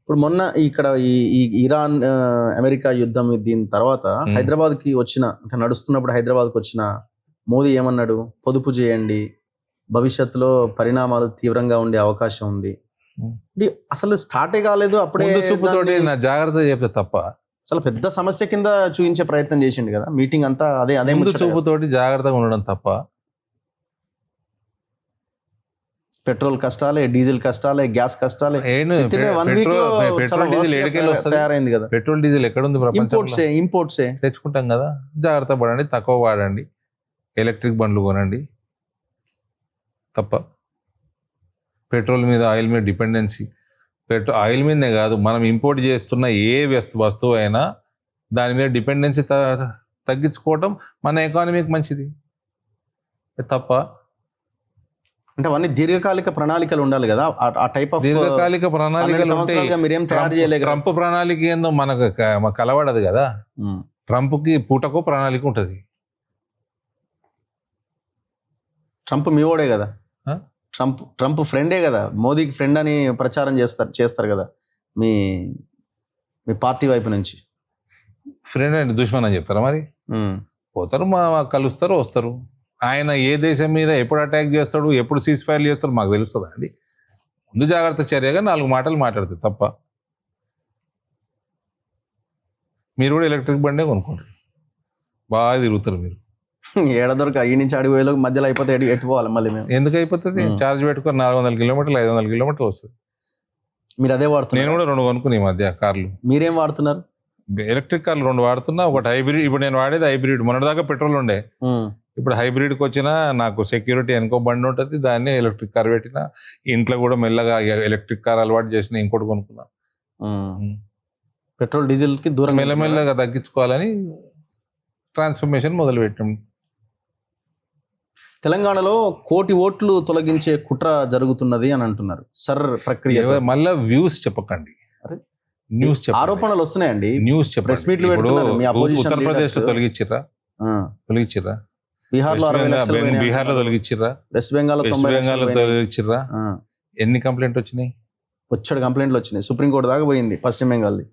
ఇప్పుడు మొన్న ఇక్కడ ఈ ఇరాన్ అమెరికా యుద్ధం దీని తర్వాత హైదరాబాద్కి వచ్చిన, అంటే నడుస్తున్నప్పుడు హైదరాబాద్కి వచ్చిన మోదీ ఏమన్నాడు? పొదుపు చేయండి, భవిష్యత్తులో పరిణామాలు తీవ్రంగా ఉండే అవకాశం ఉంది. అసలు స్టార్టే కాలేదు, అప్పుడే చూపుతోటి నా జాగ్రత్త చెప్తే తప్ప చాలా పెద్ద సమస్య కింద చూపించే ప్రయత్నం చేసిండు కదా. మీటింగ్ అంతా అదే ముందు చూపుతోటి జాగ్రత్తగా ఉండడం తప్ప. పెట్రోల్ కష్టాలే, డీజిల్ కష్టాలే, గ్యాస్ కష్టాలే. తయారైంది కదా. పెట్రోల్ డీజిల్ ఎక్కడుంది? ఇంపోర్ట్సే తెచ్చుకుంటాం కదా. జాగ్రత్త పడండి, తక్కువ వాడండి, ఎలక్ట్రిక్ బండ్లు కొనండి తప్ప. పెట్రోల్ మీద, ఆయిల్ మీద డిపెండెన్సీ, ఆయిల్ మీదనే కాదు, మనం ఇంపోర్ట్ చేస్తున్న ఏ వస్తువు అయినా దాని మీద డిపెండెన్సీ తగ్గించుకోవటం మన ఎకానమీకి మంచిది తప్ప. అంటే అవన్నీ దీర్ఘకాలిక ప్రణాళికలు ఉండాలి కదా. ఆ టైప్ ఆఫ్ దీర్ఘకాలిక ప్రణాళికలు మీరేం తయారు చేయలేదు. ట్రంప్ ప్రణాళిక ఏందో మనకు కలవడదు కదా. ట్రంప్కి పూటకో ప్రణాళిక ఉంటుంది. ట్రంప్ మీ ఓడే కదా. ట్రంప్ ఫ్రెండే కదా, మోదీకి ఫ్రెండ్ అని ప్రచారం చేస్తారు కదా మీ పార్టీ వైపు నుంచి. ఫ్రెండ్ అంటే దుష్మన్ అని చెప్తారా? మరి పోతారు, కలుస్తారు, వస్తారు. ఆయన ఏ దేశం మీద ఎప్పుడు అటాక్ చేస్తాడు, ఎప్పుడు సీజ్ ఫైర్ చేస్తాడు మాకు తెలుస్తుందా అండి? ముందు జాగ్రత్త చర్యగా 4 మాటలు మాట్లాడతాయి తప్ప. మీరు కూడా ఎలక్ట్రిక్ బండే కొనుక్కోండి, బాగా తిరుగుతారు మీరు. ఏడదొరక ఈ నుంచి అడిగి వేలకు మధ్యలో అయిపోతే ఎటు పోవాలి మళ్ళీ మేము? ఎందుకు అయిపోతుంది? ఛార్జ్ పెట్టుకొని 400 కిలోమీటర్లు 500 కిలోమీటర్లు వస్తుంది. మీరు అదే వాడుతున్నారు? నేను కూడా 2 కొనుక్కుని ఈ మధ్య కార్లు. మీరేం వాడుతున్నారు? ఎలక్ట్రిక్ కార్లు 2 వాడుతున్నా. ఒకటి హైబ్రిడ్, ఇప్పుడు నేను వాడేది హైబ్రిడ్. మొన్నటిదాకా పెట్రోల్ ఉండే, ఇప్పుడు హైబ్రిడ్కి వచ్చినా నాకు సెక్యూరిటీ అనుకో బండి ఉంటుంది, దాన్ని ఎలక్ట్రిక్ కార్ పెట్టిన. ఇంట్లో కూడా మెల్లగా ఎలక్ట్రిక్ కార్ అలవాటు చేసిన, ఇంకోటి కొనుక్కున్నా. పెట్రోల్ డీజిల్ కి దూరం మెల్లమెల్లగా తగ్గించుకోవాలని ట్రాన్స్ఫర్మేషన్ మొదలు పెట్టాం. తెలంగాణలో 1 కోటి ఓట్లు తొలగించే కుట్ర జరుగుతున్నది అని అంటున్నారు. సర్ ప్రక్రియ మళ్ళా వ్యూస్ చెప్పకండి, న్యూస్ ఆరోపణలు వస్తున్నాయండి. న్యూస్ ప్రెస్ మీట్లు పెడుతున్నారు. ఉత్తరప్రదేశ్ లో తొలగించిర్రా? బీహార్లో తొలగించిర్రా? వెస్ట్ బెంగాల్ తొలగించిర్రా? ఎన్ని కంప్లైంట్ వచ్చినాయి? వచ్చాడు కంప్లైంట్లు వచ్చినాయి. సుప్రీంకోర్టు దాకా పోయింది పశ్చిమ బెంగాల్ది.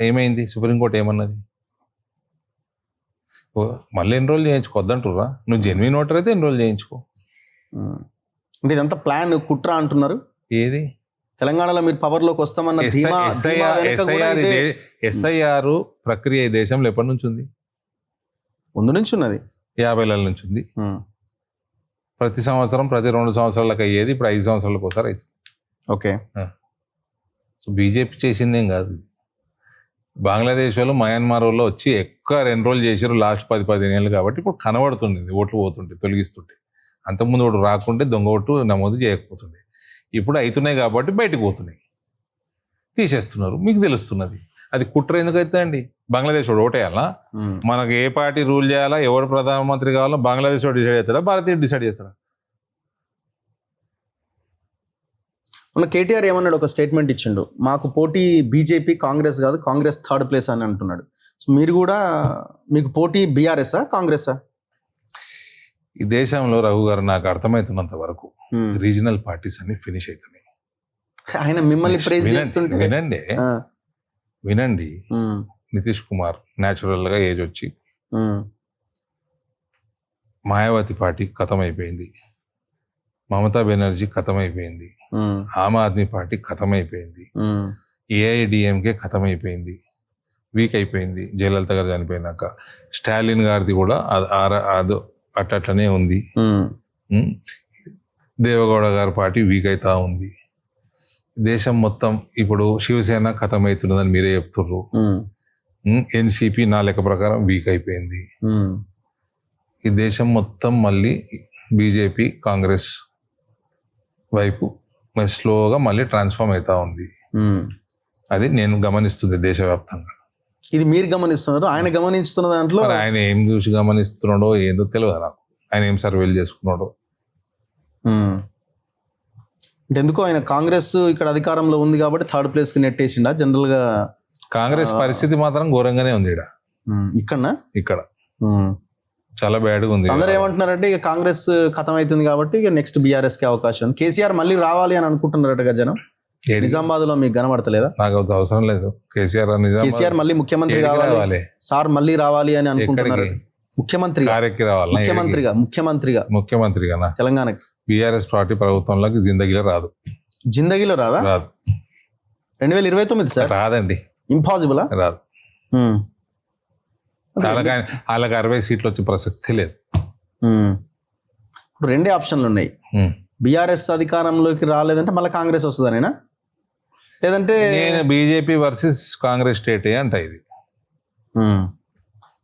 ఏమైంది? సుప్రీంకోర్టు ఏమన్నది? మళ్ళీ ఎన్రోల్ చేయించుకోవద్దంటుర్రా? నువ్వు జెన్యున్ ఓటర్ అయితే ఎన్రోల్ చేయించుకో. అంటే ఇదంతా ప్లాన్, కుట్ర అంటున్నారు. ఏది? తెలంగాణలో మీరు పవర్ లోకి వస్తామన్న ఎస్ఐఆర్ ప్రక్రియ ఈ దేశంలో ఎప్పటి నుంచి ఉంది? ముందు నుంచి ఉన్నది, 50 నుంచి ఉంది. ప్రతి సంవత్సరం, ప్రతి 2 సంవత్సరాలకు అయ్యేది, ఇప్పుడు 5 సంవత్సరాలకు ఒకసారి అవుతుంది. ఓకే. సో బీజేపీ చేసిందేం కాదు. బంగ్లాదేశ్ వాళ్ళు, మయన్మార్ వాళ్ళు వచ్చి ఎక్కువ ఎన్రోల్ చేశారు లాస్ట్ 10-15 ఏళ్ళు. కాబట్టి ఇప్పుడు కనబడుతుంది ఓట్లు పోతుంటే, తొలగిస్తుంటే. అంతకుముందు ఓటు రాకుంటే దొంగ ఓటు నమోదు చేయకపోతుండే. ఇప్పుడు అవుతున్నాయి కాబట్టి బయటకు పోతున్నాయి, తీసేస్తున్నారు. మీకు తెలుస్తున్నది. అది కుట్ర ఎందుకు అవుతుంది అండి? బంగ్లాదేశ్ వాడు ఓటేయాలా? మనకు ఏ పార్టీ రూల్ చేయాలా, ఎవరు ప్రధానమంత్రి కావాలో బంగ్లాదేశ్ వాడు డిసైడ్ చేస్తాడా, భారతీయుడు డిసైడ్ చేస్తాడా? మన కేటీఆర్ ఏమన్నాడు, ఒక స్టేట్మెంట్ ఇచ్చిండు, మాకు పోటీ బీజేపీ, కాంగ్రెస్ కాదు, కాంగ్రెస్ 3rd ప్లేస్ అని అంటున్నాడు. సో మీరు కూడా, మీకు పోటీ బీఆర్ఎస్ఆ, కాంగ్రెసా? ఈ దేశంలో రఘు గారు నాకు అర్థమవుతున్నంత వరకు రీజనల్ పార్టీస్ అన్ని ఫినిష్ అవుతున్నాయి. ఆయన మిమ్మల్ని ప్రైజ్ చేస్తుంటే వినండి. నితీష్ కుమార్ న్యాచురల్ గా ఏజ్ వచ్చి, మాయావతి పార్టీ ఖతం అయిపోయింది, మమతా బెనర్జీ ఖతం అయిపోయింది, ఆమ్ ఆద్మీ పార్టీ ఖతం అయిపోయింది, ఏఐడిఎంకే ఖతం అయిపోయింది, వీక్ అయిపోయింది జయలలిత గారు చనిపోయినాక. స్టాలిన్ గారిది కూడా అదో అట్లనే ఉంది. దేవగౌడ గారి పార్టీ వీక్ అవుతా ఉంది. దేశం మొత్తం ఇప్పుడు శివసేన ఖతం అవుతున్నదని మీరే చెప్తుర్రు. ఎన్సిపి నా లెక్క ప్రకారం వీక్ అయిపోయింది. ఈ దేశం మొత్తం మళ్ళీ బీజేపీ, కాంగ్రెస్ వైపు స్లోగా మళ్ళీ ట్రాన్స్ఫార్మ్ అవుతా ఉంది. అది నేను గమనిస్తుంది దేశవ్యాప్తంగా. ఇది మీరు గమనిస్తున్నారు, ఆయన గమనిస్తున్న దాంట్లో మరి ఆయన ఏం చూసి గమనిస్తున్నాడో ఏందో తెలియదు నాకు. ఆయన ఏం సర్వేలు చేసుకున్నాడో. అంటే ఎందుకో ఆయన కాంగ్రెస్ ఇక్కడ అధికారంలో ఉంది కాబట్టి థర్డ్ ప్లేస్ కి నెట్టేసిండా జనరల్ గా. కాంగ్రెస్ పరిస్థితి మాత్రం ఘోరంగానే ఉంది ఇక్కడ చాలా బ్యాడ్గా ఉంది. అందరూ ఏమంటున్నారంటే ఇక కాంగ్రెస్ ఖతం అవుతుంది కాబట్టి ఇక నెక్స్ట్ బీఆర్ఎస్ కి అవకాశం ఉంది. కేసీఆర్ మళ్ళీ రావాలి అని అనుకుంటున్నారట జనం. నిజామాబాద్ లో మీకు కనబడతలేదా? నాకు అవసరం లేదు. కేసీఆర్ మళ్ళీ ముఖ్యమంత్రి కావాలి, సార్ మళ్ళీ రావాలి అని అనుకుంటున్నారు. ముఖ్యమంత్రిగా తెలంగాణకి బీఆర్ఎస్ పార్టీ ప్రభుత్వంలోకి జిందగీలో రాదు. జిందగీలో రాదా? రాదు. 2029 సార్ రాదండి. ఇంపాసిబుల్. రాదు. వాళ్ళకి 60 సీట్లు వచ్చే ప్రసక్తి లేదు. ఇప్పుడు రెండే ఆప్షన్లు ఉన్నాయి. బీఆర్ఎస్ అధికారంలోకి రాలేదంటే మళ్ళీ కాంగ్రెస్ వస్తుందనేనా, లేదంటే నేను బీజేపీ వర్సెస్ కాంగ్రెస్ స్టేట్ అంట ఇది.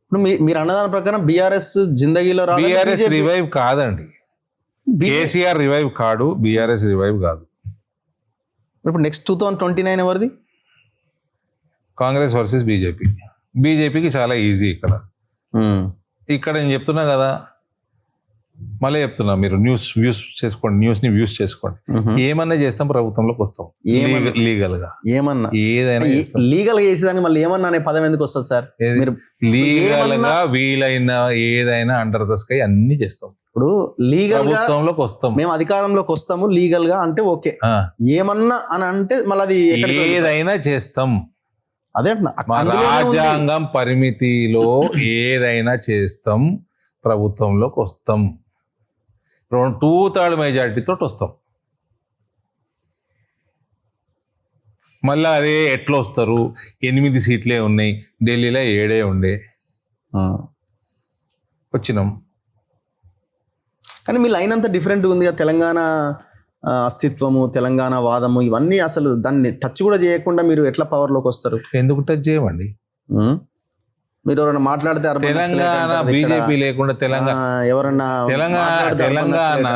ఇప్పుడు మీరు అన్నదాని ప్రకారం బీఆర్ఎస్ జిందగీలో రాదు. బీఆర్ఎస్ రివైవ్ కాదండి. కేసీఆర్ రివైవ్ కాడు, బీఆర్ఎస్ రివైవ్ కాదు. ఇప్పుడు నెక్స్ట్ 2029 ఎవరిది? Congress versus BJP. బీజేపీకి చాలా ఈజీ ఇక్కడ నేను చెప్తున్నా కదా, మళ్ళీ చెప్తున్నా, మీరు వ్యూస్ చేసుకోండి. ఏమన్నా చేస్తాం, ప్రభుత్వంలోకి వస్తాం లీగల్ గా. ఏమన్నా ఏదైనా లీగల్ గా చేసేదానికి మళ్ళీ ఏమన్నా అనే పదం ఎందుకు వస్తుంది సార్? మీరు లీగల్ గా వీలైన ఏదైనా అండర్ ద స్కై అన్ని చేస్తాం. ఇప్పుడు లీగల్ ప్రభుత్వంలోకి వస్తాం, మేము అధికారంలోకి వస్తాము లీగల్ గా అంటే ఓకే. ఏమన్నా అని అంటే మళ్ళీ అది ఏదైనా చేస్తాం. అదే రాజ్యాంగం పరిమితిలో ఏదైనా చేస్తాం, ప్రభుత్వంలోకి వస్తాం. 2/3 మెజార్టీతో వస్తాం. మళ్ళీ అదే ఎట్లా వస్తారు? 8 సీట్లే ఉన్నాయి, ఢిల్లీలో 7 ఉండే, వచ్చినాం. కానీ మీ లైన్ అంతా డిఫరెంట్ ఉంది. తెలంగాణ అస్తిత్వము, తెలంగాణ వాదము, ఇవన్నీ అసలు దాన్ని టచ్ కూడా చేయకుండా మీరు ఎట్లా పవర్లోకి వస్తారు? ఎందుకు టచ్ చేయమండి? మీరు ఎవరైనా మాట్లాడితే తెలంగాణ బీజేపీ లేకుండా ఎవరన్నా తెలంగాణ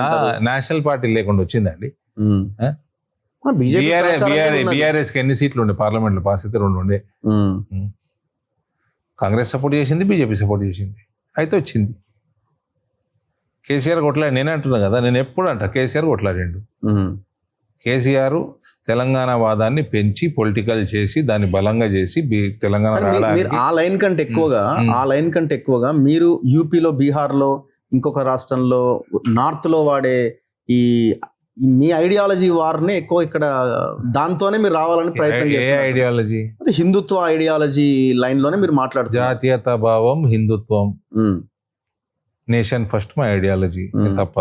నేషనల్ పార్టీ లేకుండా వచ్చిందండి. బీఆర్ఎస్ కి ఎన్ని సీట్లు ఉండే పార్లమెంట్ లో? పాస్ అయితే 2 ఉండే. కాంగ్రెస్ సపోర్ట్ చేసింది, బీజేపీ సపోర్ట్ చేసింది, అయితే వచ్చింది. కేసీఆర్ కొట్లాడి, నేనే అంటున్నా కదా, నేను ఎప్పుడు అంట కేసీఆర్ కొట్లాడిండు. కేసీఆర్ తెలంగాణ వాదాన్ని పెంచి పొలిటికల్ చేసి దాన్ని బలంగా చేసి తెలంగాణ ఆ లైన్ కంటే ఎక్కువగా మీరు యూపీలో, బీహార్లో, ఇంకొక రాష్ట్రంలో, నార్త్ లో వాడే ఈ మీ ఐడియాలజీ వారిని ఎక్కువ ఇక్కడ దాంతోనే మీరు రావాలని ప్రయత్నం చేస్తారు. ఐడియాలజీ హిందుత్వ ఐడియాలజీ లైన్ లోనే మీరు మాట్లాడుతారు. జాతీయతా భావం, హిందుత్వం, నేషన్ ఫస్ట్ మా ఐడియాలజీ తప్ప.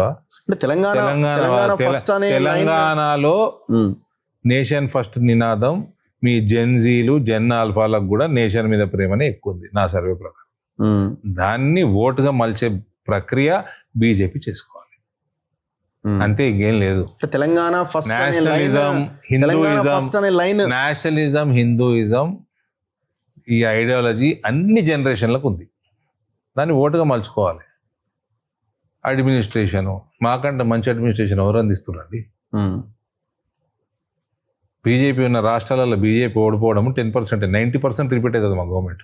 తెలంగాణలో నేషన్ ఫస్ట్ నినాదం మీ జెన్జీలు, జెన్ ఆల్ఫాలకు కూడా నేషన్ మీద ప్రేమనే ఎక్కువ ఉంది నా సర్వే ప్రకారం. దాన్ని ఓటుగా మలిచే ప్రక్రియ బీజేపీ చేసుకోవాలి, అంతే, ఇంకేం లేదు. తెలంగాణ ఫస్ట్ నేషనలిజం, హిందూయిజం, ఈ ఐడియాలజీ అన్ని జనరేషన్లకు ఉంది. దాన్ని ఓటుగా మలుచుకోవాలి. అడ్మినిస్ట్రేషన్, మాకంటే మంచి అడ్మినిస్ట్రేషన్ ఎవరు అందిస్తున్నారండి? బీజేపీ ఉన్న రాష్ట్రాలలో బీజేపీ ఓడిపోవడం 10%, 90% రిపీట్ అవుతుంది మా గవర్నమెంట్.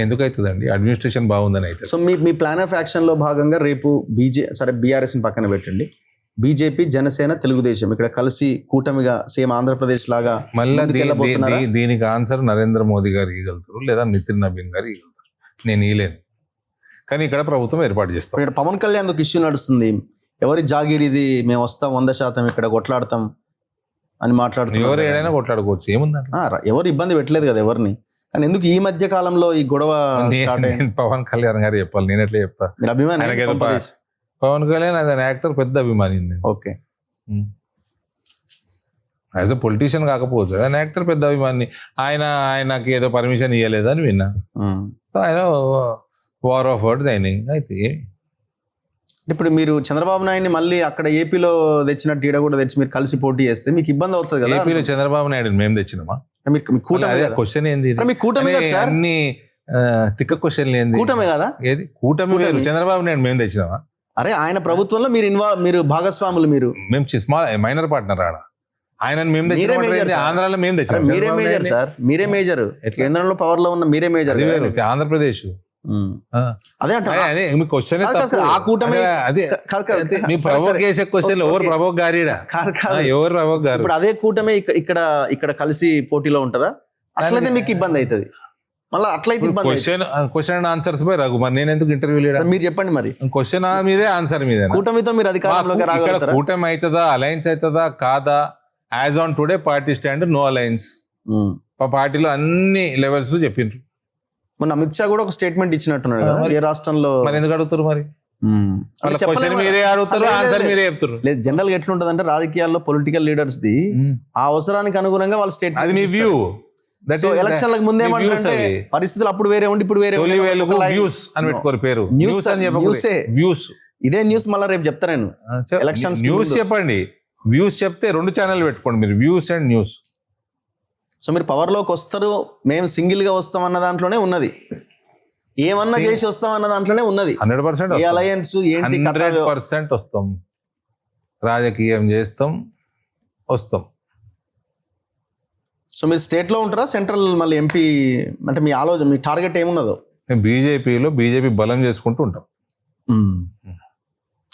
ఎందుకు అవుతుందండి? అడ్మినిస్ట్రేషన్ బాగుందని అయితే. So me plan of action లో భాగంగా రేపు బీఆర్ఎస్ ని పక్కన పెట్టండి, బీజేపీ, జనసేన, తెలుగుదేశం ఇక్కడ కలిసి కూటమిగా సేమ్ ఆంధ్రప్రదేశ్ లాగా మళ్ళీ దీనికి ఆన్సర్ నరేంద్ర మోదీ గారు ఇవ్వగలుగుతారు, లేదా నితిన్ నవీన్ గారు ఇవ్వగలుగుతారు. నేను ఇవ్వలేను, కానీ ఇక్కడ ప్రభుత్వం ఏర్పాటు చేస్తాం. ఇక్కడ పవన్ కళ్యాణ్ ఒక ఇష్యూ నడుస్తుంది, ఎవరి జాగీర్ ఇది, మేము వస్తాం 100% ఇక్కడ కొట్లాడతాం అని మాట్లాడుతున్నారు. ఎవరు ఏదైనా కొట్లాడుకోవచ్చు, ఏముంది? ఎవరు ఇబ్బంది పెట్టలేదు కదా ఎవరిని. కానీ ఎందుకు ఈ మధ్య కాలంలో ఈ గొడవ స్టార్ట్ అయింది? పవన్ కళ్యాణ్ గారు చెప్పాలి, నేను ఎట్లా చెప్తా? మీరు అభిమాని Pawan Kalyan as an actor పెద్ద అభిమాని. ఓకే, యాజ్ అ పొలిటీషియన్ కాకపోవచ్చు, యాజ్ అన్ యాక్టర్ పెద్ద అభిమాని. ఆయనకి ఏదో పర్మిషన్ ఇవ్వలేదని విన్నా. ఆయన వార్ ఆఫ్ వర్డ్స్ అయినాయి. అయితే ఇప్పుడు మీరు చంద్రబాబు నాయుడిని మళ్ళీ అక్కడ ఏపీలో తెచ్చినట్టు ఈడ కూడా తెచ్చి మీరు కలిసి పోటీ చేస్తే మీకు ఇబ్బంది అవుతుంది కదా? ఏపీలో చంద్రబాబు నాయుడు మేము తెచ్చినామా? క్వశ్చన్ ఏంది? అన్ని తిక్క క్వశ్చన్లు ఏంది? కూటమే కదా? ఏది కూటమి? చంద్రబాబు నాయుడు మేము తెచ్చినామా? అరే ఆయన ప్రభుత్వంలో మీరు భాగస్వాములు, మేము స్మాల్ మైనర్ పార్ట్నర్. ఆడ ఆయనను మేము మీరే తెచ్చిన major, sir. ఆంధ్రాలో మేము తెచ్చాం మీరే మేజర్ సార్, మీరే మేజర్. కేంద్రంలో పవర్ లో ఉన్న మీరే మేజర్. అది వేరు, ఆంధ్రప్రదేశ్. అదే అంటే అదే మీ క్వశ్చన్ ఆ కూటమి అదే కాదు, కాదు. మీ సరే, ప్రవోక్ సరే. చేసే క్వశ్చన్ ఎవరు ప్రవోక్ గారిడా? కాదు, కాదు. ఎవరు ప్రవోక్ గారు? ఇప్పుడు అదే కూటమి ఇక్కడ కలిసి పోటీలో ఉంటుందా? అట్లయితే మీకు ఇబ్బంది అవుతుంది. మళ్ళీ అట్లయితే ఇబ్బంది అవుతుంది. క్వశ్చన్ అండ్ ఆన్సర్స్ పై రఘు, మరి నేను ఎందుకు ఇంటర్వ్యూ లేడా? మీరు చెప్పండి మరి. క్వశ్చన్ మీదే ఆన్సర్ మీదే. కూటమితో మీరు అధికారంలోకి రాగలుగుతారా? కూటమి అవుతుందా, అలయన్స్ అవుతుందా కాదా? As on today party stand no alliance. పార్టీలో అన్ని లెవెల్స్ చెప్పిండ్రు. మొన్న అమిత్ షా కూడా ఒక స్టేట్మెంట్ ఇచ్చినట్టున్నాడు కదా, ఏ రాష్ట్రంలో. మరి ఎందుకు అడుగుతారు మరి? అంటే క్వశ్చన్ మీరే అడుగుతారు, ఆన్సర్ మీరే చెప్తారు. లేదు, జనరల్ గా ఎట్లుంటది అంటే రాజకీయాల్లో పొలిటికల్ లీడర్స్ ది ఆ అవసరానికి అనుగుణంగా వాళ్ళ స్టేట్మెంట్. అది మీ వ్యూ. ఎలక్షన్లకు ముందు ఏమంటారంటే పరిస్థితులు అప్పుడు వేరే ఉండి ఇప్పుడు వేరే వ్యూస్ అని పెట్టుకోరు పేరు. న్యూస్ అని వ్యూస్. ఇదే న్యూస్ మళ్ళీ రేపు చెప్తా నేను. ఎలక్షన్స్ న్యూస్ చెప్పండి, వ్యూస్ చెప్తే 2 ఛానల్ పెట్టుకోండి మీరు, వ్యూస్ అండ్ న్యూస్. సో మీరు పవర్ లోకి వస్తారు, మేము సింగిల్ గా వస్తాం అన్న దాంట్లోనే ఉన్నది, ఏమన్నా చేసి వస్తాం అన్న దాంట్లోనే ఉన్నది. 100% ఏ అలయన్స్ ఏంటి? 100% వస్తాం, రాజకీయం చేస్తాం, వస్తాం. సో మీరు స్టేట్ లో ఉంటారా, సెంట్రల్ మళ్ళీ ఎంపీ అంటే మీ ఆలోచన, మీ టార్గెట్ ఏమున్నదో? మేము బీజేపీ బలం చేసుకుంటూ ఉంటాం.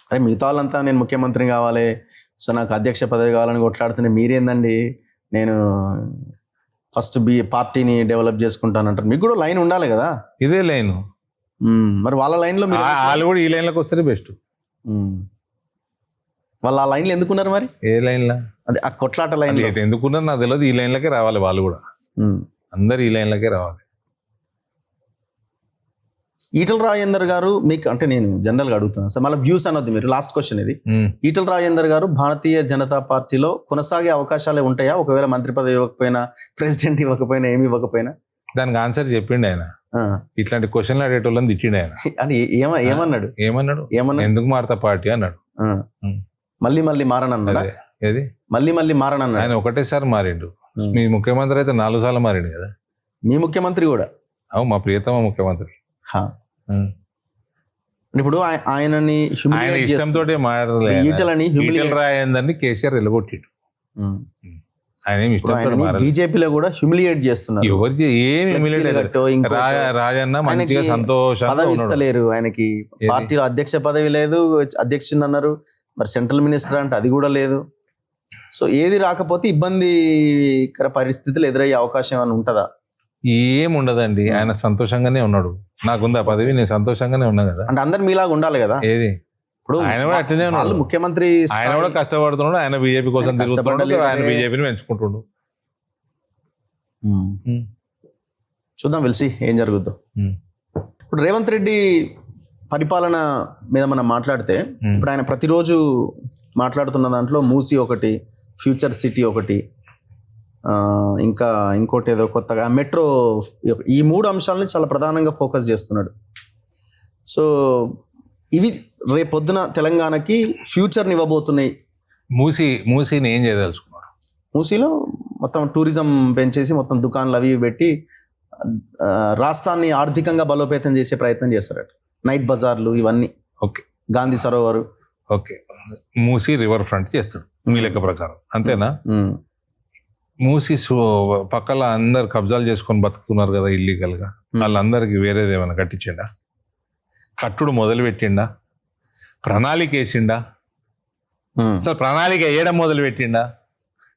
అరే మిగతా వాళ్ళంతా నేను ముఖ్యమంత్రిని కావాలి, సో నాకు అధ్యక్ష పదవి కావాలని కొట్లాడుతున్నా, మీరేందండి నేను ఫస్ట్ పార్టీని డెవలప్ చేసుకుంటానంటారు. మీకు కూడా లైన్ ఉండాలి కదా. ఇదే లైన్. మరి వాళ్ళ లైన్ లో వాళ్ళు కూడా ఈ లైన్లోకి వస్తే బెస్ట్. వాళ్ళు ఆ లైన్లో ఎందుకున్నారు మరి? ఏ లైన్లో? అదే ఆ కొట్లాట లైన్ ఎందుకున్నారు నాకు తెలియదు. ఈ లైన్లకే రావాలి వాళ్ళు కూడా, అందరు ఈ లైన్లకే రావాలి. ఈటల రాజేందర్ గారు మీకు, అంటే నేను జనరల్ గా అడుగుతున్నాను సార్, మళ్ళీ వ్యూస్ అనొద్దు మీరు, లాస్ట్ క్వశ్చన్ ఇది. ఈటల రాజేందర్ గారు భారతీయ జనతా పార్టీలో కొనసాగే అవకాశాలే ఉంటాయా ఒకవేళ మంత్రి పదవి ఇవ్వకపోయినా, ప్రెసిడెంట్ ఇవ్వకపోయినా, ఏమి ఇవ్వకపోయినా? దానికి ఆన్సర్ చెప్పిండు ఆయన. ఇట్లాంటి క్వశ్చన్లు అడేటోళ్ళని తిట్టిండు ఆయన. అని ఏమన్నాడు? ఎందుకు మారతా పార్టీ అన్నాడు. మళ్ళీ మారనన్నాడు. ఏది మళ్ళీ మారనన్నాడు? ఆయన ఒకటేసారి మారిండు. మీ ముఖ్యమంత్రి అయితే 4 సార్లు మారిండు కదా. మీ ముఖ్యమంత్రి కూడా? అవు, మా ప్రియతమ ముఖ్యమంత్రి. ఇప్పుడు ఆయనని ఇష్టంతో ఈటల రాజేందర్ని కేసీఆర్ వెళ్ళగొట్టిండు. ఆయన బీజేపీలో కూడా హ్యూమిలియేట్ చేస్తున్నారు. ఎవరికి ఏమి రాజన్న మంచిగా సంతోషంగా పదవి ఇస్తలేరు ఆయనకి. పార్టీలో అధ్యక్ష పదవి లేదు, అధ్యక్షుడు అన్నారు, మరి సెంట్రల్ మినిస్టర్ అంటే అది కూడా లేదు. సో ఏది రాకపోతే ఇబ్బందికర పరిస్థితులు ఎదురయ్యే అవకాశం ఏమైనా ఉంటుందా? ఏముండదండి, ఆయన సంతోషంగానే ఉన్నాడు. నాకుంది ఆ పదవి, నేను సంతోషంగానే ఉన్నా కదా. అంటే అందరు మీలాగా ఉండాలి కదా. ఏది ఇప్పుడు ఆయన కూడా అట్లనే ఉన్నాడు, ముఖ్యమంత్రి ఆయన కూడా కష్టపడుతున్నాడు. ఆయన బీజేపీ కోసం తిరుగుతున్నాడు, ఆయన బీజేపీని పెంచుకుంటుండు. చూద్దాం, వెలిసి ఏం జరుగుద్దో. ఇప్పుడు రేవంత్ రెడ్డి పరిపాలన మీద మనం మాట్లాడితే, ఇప్పుడు ఆయన ప్రతిరోజు మాట్లాడుతున్న దాంట్లో మూసీ ఒకటి, ఫ్యూచర్ సిటీ ఒకటి, ఇంకా ఇంకోటి ఏదో కొత్తగా మెట్రో, ఈ 3 అంశాలని చాలా ప్రధానంగా ఫోకస్ చేస్తున్నాడు. సో ఇవి రేపొద్దున తెలంగాణకి ఫ్యూచర్ని ఇవ్వబోతున్నాయి. మూసీని ఏం చేయదలుచుకున్నాడు? మూసీలో మొత్తం టూరిజం పెంచేసి మొత్తం దుకాణాలు అవి పెట్టి రాష్ట్రాన్ని ఆర్థికంగా బలోపేతం చేసే ప్రయత్నం చేస్తారట. నైట్ బజార్లు ఇవన్నీ. Okay, Gandhi Sarovar. Okay, Musi river front చేస్తాడు మీ లెక్క ప్రకారం, అంతేనా? మూసీ పక్కల అందరు కబ్జాలు చేసుకొని బతుకుతున్నారు కదా ఇల్లీగల్ గా, వాళ్ళందరికి వేరేది ఏమైనా కట్టించిండా? కట్టుడు మొదలు పెట్టిండా? ప్రణాళిక వేసిండా? అసలు ప్రణాళిక వేయడం మొదలు పెట్టిండా?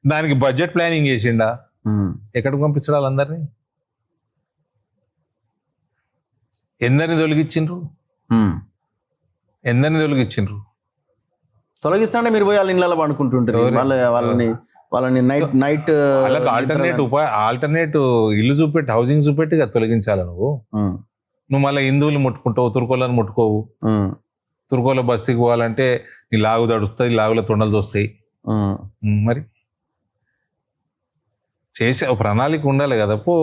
దానికి బడ్జెట్ ప్లానింగ్ చేసిండా? ఎక్కడికి పంపిస్తాడు వాళ్ళందరినీ? ఎందరిని తొలగించిండ్రు? తొలగిస్తాంటే మీరు పోయి వాళ్ళ ఇళ్ళలో పండుకుంటుంటారు. వాళ్ళని నైట్ ఆల్టర్నేట్ ఇల్లు చూపెట్టి, హౌసింగ్ చూపెట్టి కదా తొలగించాలి. నువ్వు మళ్ళీ హిందువులు ముట్టుకుంటావు, తుర్కోలను ముట్టుకోవు. తుర్కోల బస్తీకి పోవాలంటే నీ లాగు తడుస్తుంది, లాగుల తొండలు తోస్తాయి. మరి చేసే ప్రణాళిక ఉండాలి కదా. పో,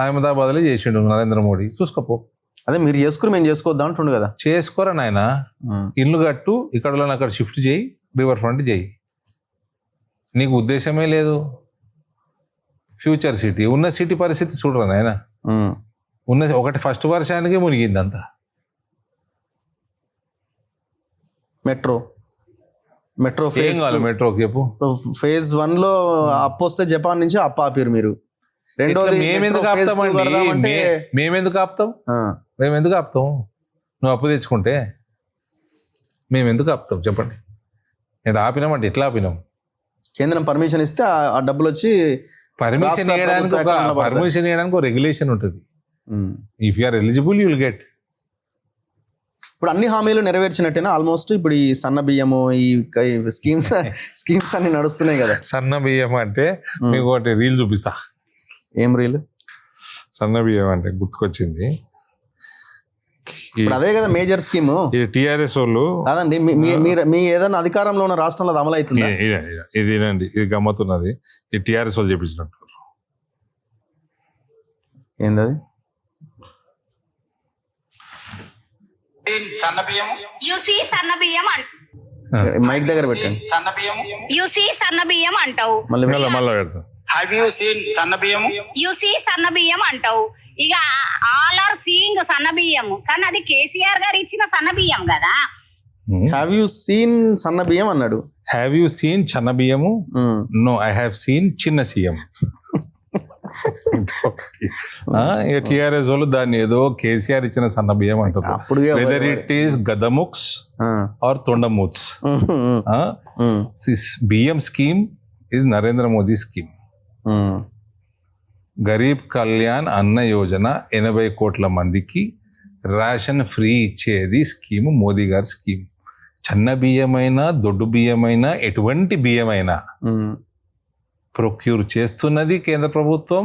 అహ్మదాబాద్లో చేసిండు నరేంద్ర మోడీ, చూసుకోపో. అదే మీరు చేసుకుని మేము చేసుకోవద్దాం అంటుండు కదా. చేసుకోరా నాయన, ఇల్లు కట్టు, ఇక్కడ అక్కడ షిఫ్ట్ చేయి, రివర్ ఫ్రంట్ చేయి. నీకు ఉద్దేశమే లేదు. ఫ్యూచర్ సిటీ, ఉన్న సిటీ పరిస్థితి చూడరా నాయన. ఒకటి ఫస్ట్ వర్షానికి మునిగింది అంతా. మెట్రో ఏం ఫేజ్ కావాలి మెట్రోకి చెప్పు. ఫేజ్ 1 లో అప్పు వస్తే జపాన్ నుంచి అప్పు ఆపిరు మీరు. రెండోది మేమెందుకు metro phase 2 ఆపుతామండి? కడదామంటే మేమెందుకు ఆపుతాం? ఆ, మేమెందుకు ఆపుతాం? నువ్వు అప్పు తెచ్చుకుంటే మేమెందుకు ఆపుతాం చెప్పండి. నేను ఆపినామంటే ఎట్లా ఆపినాం? కేంద్రం పర్మిషన్ ఇస్తే ఆ డబ్బులు వచ్చి పర్మిషన్ రాష్ట్ర ఇవ్వడానికి ప్రభుత్వ account లో పడతాయి. పర్మిషన్ ఇవ్వడానికి ఒక రెగ్యులేషన్ ఉంటుంది. Um. If you are eligible you will get. ఇప్పుడు అన్ని హామీలు నెరవేర్చినట్టేనా ఆల్మోస్ట్? ఇప్పుడు ఈ సన్న బియ్యము ఈ స్కీమ్స్ అన్ని నడుస్తున్నాయి కదా. సన్న బియ్యం అంటే మీకు ఒకటి రీల్ చూపిస్తా. ఏం రీలు? సన్న బియ్యం అంటే గుర్తుకొచ్చింది. ఇప్పుడు అదే కదా మేజర్ స్కీమ్ ఈ టిఆర్ఎస్ వాళ్ళు కాదండి. మీ ఏదైనా అధికారంలో ఉన్న రాష్ట్రంలో అది అమలు అవుతుందా? ఇదేనండి, ఇది గమ్మతున్నది. ఈ టిఆర్ఎస్ వాళ్ళు చేపించినట్టు. ఏందది? యూసీ సన్న బియ్యం మైక్ దగ్గర పెట్టండి. యూసీ సన్న బియ్యం అంటావు. మళ్ళీ మళ్ళీ పెడతాం. యూసీ సన్న బియ్యం అంటావు. ఇక ఆల్ ఆర్ సీయింగ్ సన్న బియ్యం, కానీ అది కేసీఆర్ గారు ఇచ్చిన సన్న బియ్యం కదా. హ్యావ్ యూ సీన్ సన్న బియ్యం అన్నాడు. హ్యావ్ యూ సీన్ చిన్న బియ్యము? నో, ఐ హ్యావ్ సీన్ చిన్న సీఎం. టిఆర్ఎస్ వాళ్ళు దాన్ని ఏదో కేసీఆర్ ఇచ్చిన సన్న బియ్యం అంటారు. అప్పుడు వెదర్ ఇట్ ఈస్ గదముక్స్ ఆర్ తొండముక్స్. బియ్యం scheme is Narendra Modi scheme. Garib Kalyan అన్న యోజన 80 కోట్ల మందికి రేషన్ ఫ్రీ ఇచ్చేది స్కీమ్, మోదీ గారి స్కీమ్. చిన్న బియ్యమైనా దొడ్డు బియ్యమైనా ఎటువంటి బియ్యమైనా ప్రొక్యూర్ చేస్తున్నది కేంద్ర ప్రభుత్వం.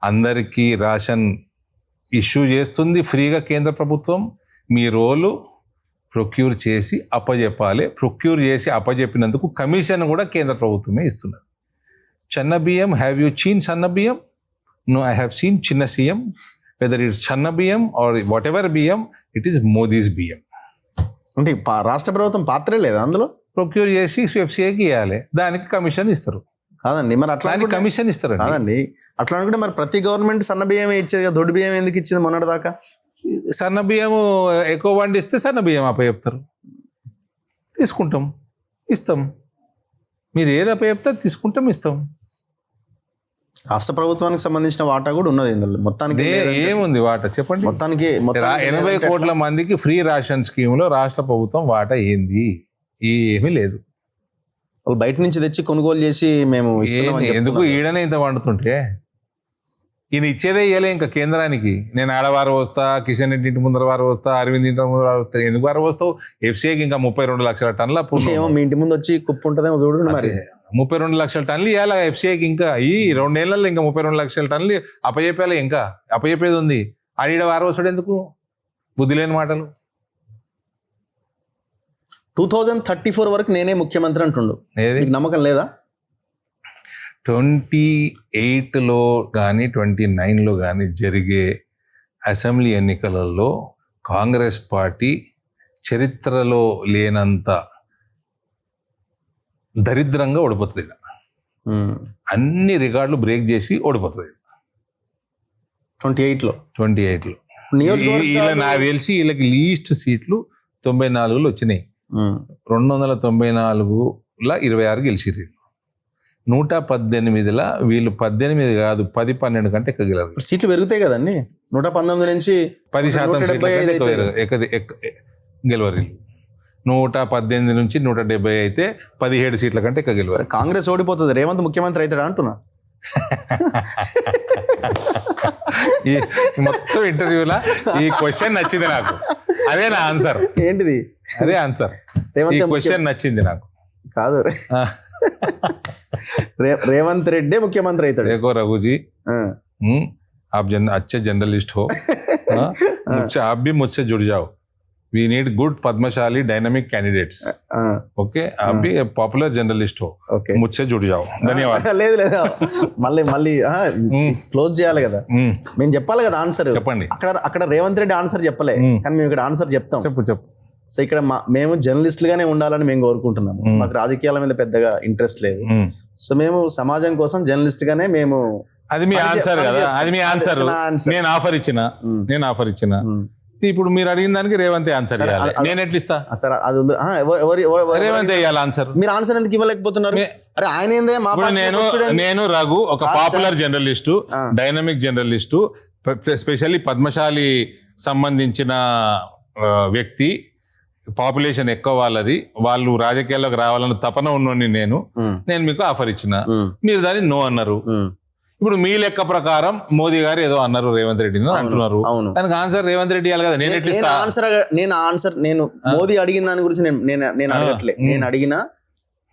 అందరికీ రేషన్ ఇష్యూ చేస్తుంది ఫ్రీగా కేంద్ర ప్రభుత్వం. మీ రోలు ప్రొక్యూర్ చేసి అప్పజెప్పాలి. ప్రొక్యూర్ చేసి అప్పజెప్పినందుకు కమిషన్ కూడా కేంద్ర ప్రభుత్వమే ఇస్తున్నది. చిన్న బియ్యం, హ్యావ్ యూ సీన్ సన్న బియ్యం? నో, ఐ హ్యావ్ సీన్ చిన్న సీఎం. వెదర్ ఇట్స్ చిన్న బియ్యం ఆర్ వాట్ ఎవర్ బియ్యం, ఇట్ ఈస్ మోదీస్ బియ్యం. అంటే రాష్ట్ర ప్రభుత్వం పాత్రే లేదా అందులో? ప్రొక్యూర్ చేసి ఎఫ్సిఐకి ఇవ్వాలి, దానికి కమిషన్ ఇస్తారు. కాదండి, మరి అట్లా దానికి కమిషన్ ఇస్తారు. కాదండి, అట్లా అనుకుంటే మరి ప్రతి గవర్నమెంట్ సన్న బియ్యమే ఇచ్చేది కదా, దొడ్డు బియ్యం ఎందుకు ఇచ్చింది మొన్నటి దాకా? సన్న బియ్యం ఎక్కువ పండిస్తే సన్న బియ్యం అప్పచెప్తారు, తీసుకుంటాం, ఇస్తాం. మీరు ఏది అప్పచెప్తే తీసుకుంటాం, ఇస్తాం. రాష్ట్ర ప్రభుత్వానికి సంబంధించిన వాటా కూడా ఉన్నది ఇందులో. మొత్తానికి ఏముంది వాటా చెప్పండి? మొత్తానికి 80 కోట్ల మందికి ఫ్రీ రేషన్ స్కీమ్ లో రాష్ట్ర ప్రభుత్వం వాటా ఏంది? ఏమీ లేదు. వాళ్ళు బయట నుంచి తెచ్చి కొనుగోలు చేసి మేము ఎందుకు ఈడనే ఇంత వండుతుంటే ఈయన ఇచ్చేదే ఇయ్యలే ఇంకా కేంద్రానికి. నేను ఆడవారు వస్తా, కిషన్ రెడ్డి ఇంటి ముందర వారు వస్తా, అరవింద్ ఇంటి ముందర వారు వస్తా. ఎందుకు వారు వస్తావు? ఎఫ్సీఐకి ఇంకా 32 లక్షల టన్నుల ఏమో మీ ఇంటి ముందు వచ్చి కుప్పు ఉంటుందేమో చూడండి. మరి 32 లక్షల టన్నులు ఇవ్వాలి ఎఫ్సీఐకి. ఇంకా ఈ 2 నెలల్లో ఇంకా 32 లక్షల టన్నులు అప్పచెప్పాలి. ఇంకా అప్పచెప్పేది ఉంది. ఆడిడ వారు వస్తాడు ఎందుకు? బుద్ధి లేని మాటలు. 2034 వరకు నేనే ముఖ్యమంత్రి అంటుండు. మీకు నమ్మకం లేదా? 28లో కానీ 29లో కానీ జరిగే అసెంబ్లీ ఎన్నికలలో కాంగ్రెస్ పార్టీ చరిత్రలో లేనంత దరిద్రంగా ఓడిపోతుంది. అన్ని రికార్డులు బ్రేక్ చేసి ఓడిపోతుంది 28లో. నాకు తెలిసి వీళ్ళకి లీస్ట్ సీట్లు 94లో వచ్చినాయి. 294లో 26 గెలిచిర్రు. 118లా వీళ్ళు 18 కాదు 10-12 కంటే ఎక్కగలరు. సీట్లు పెరుగుతాయి కదండి. 119 నుంచి 10% గెలవరు. 118 నుంచి 170 అయితే 17 సీట్ల కంటే ఎక్క గెలవరు. కాంగ్రెస్ ఓడిపోతుంది, రేవంత్ ముఖ్యమంత్రి అవుతాడా అంటున్నా. ఈ మొత్తం ఇంటర్వ్యూలా ఈ క్వశ్చన్ నచ్చింది నాకు. అదే నా ఆన్సర్. ఏంటిది? అదే ఆన్సర్. ఈ క్వశ్చన్ నచ్చింది నాకు. కాదు, రేవంత్ రెడ్డి ముఖ్యమంత్రి అవుతాడు. देखो रघु जी, आप अच्छे जर्नलिस्ट हो, आप भी मुझसे जुड़ जाओ. We need good Padmashali dynamic candidates. Okay, आप भी पॉपुलर जर्नलिस्ट हो, मुझसे जुड़ जाओ. ధన్యవాదాలు. లేదు లేదు, మళ్ళీ క్లోజ్ చేయాలి కదా. మేము చెప్పాలి కదా ఆన్సర్. చెప్పండి. అక్కడ రేవంత్ రెడ్డి ఆన్సర్ చెప్పలే, కానీ మేము ఇక్కడ ఆన్సర్ చెప్తాం. చెప్పు. సో ఇక్కడ మేము జర్నలిస్టులుగానే ఉండాలని మేము కోరుకుంటున్నాము. మాకు రాజకీయాల మీద పెద్దగా ఇంట్రెస్ట్ లేదు. సో మేము సమాజం కోసం జర్నలిస్ట్ గానే మేము. అది మీ ఆన్సర్ కదా, అది మీ ఆన్సర్. నేను ఆఫర్ ఇచ్చిన ఇప్పుడు మీరు అడిగిన దానికి రేవంత్ ఆన్సర్ ఇవ్వాలి. నేను ఎట్లా ఇస్తా? సార్ అది వద్దు. రేవంత్ ఇవ్వాలి ఆన్సర్. మీరు ఆన్సర్ ఎందుకు ఇవ్వలేకపోతున్నారు? అరే ఆయన ఏందే మా ఇప్పుడు నేను రఘు ఒక popular journalist, dynamic journalist, specially Padmashali సంబంధించిన వ్యక్తి, పాపులేషన్ ఎక్కువ వాళ్ళది, వాళ్ళు రాజకీయాల్లోకి రావాలని తపన ఉన్నోని నేను మీకు ఆఫర్ ఇచ్చిన, మీరు దాన్ని నో అన్నారు. ఇప్పుడు మీ లెక్క ప్రకారం మోదీ గారు ఏదో అన్నారు రేవంత్ రెడ్డిని అంటున్నారు, దానికి ఆన్సర్ రేవంత్ రెడ్డి ఇవ్వాలి కదా. నేను మోదీ అడిగిన దాని గురించి నేను అడగట్లే. నేను అడిగిన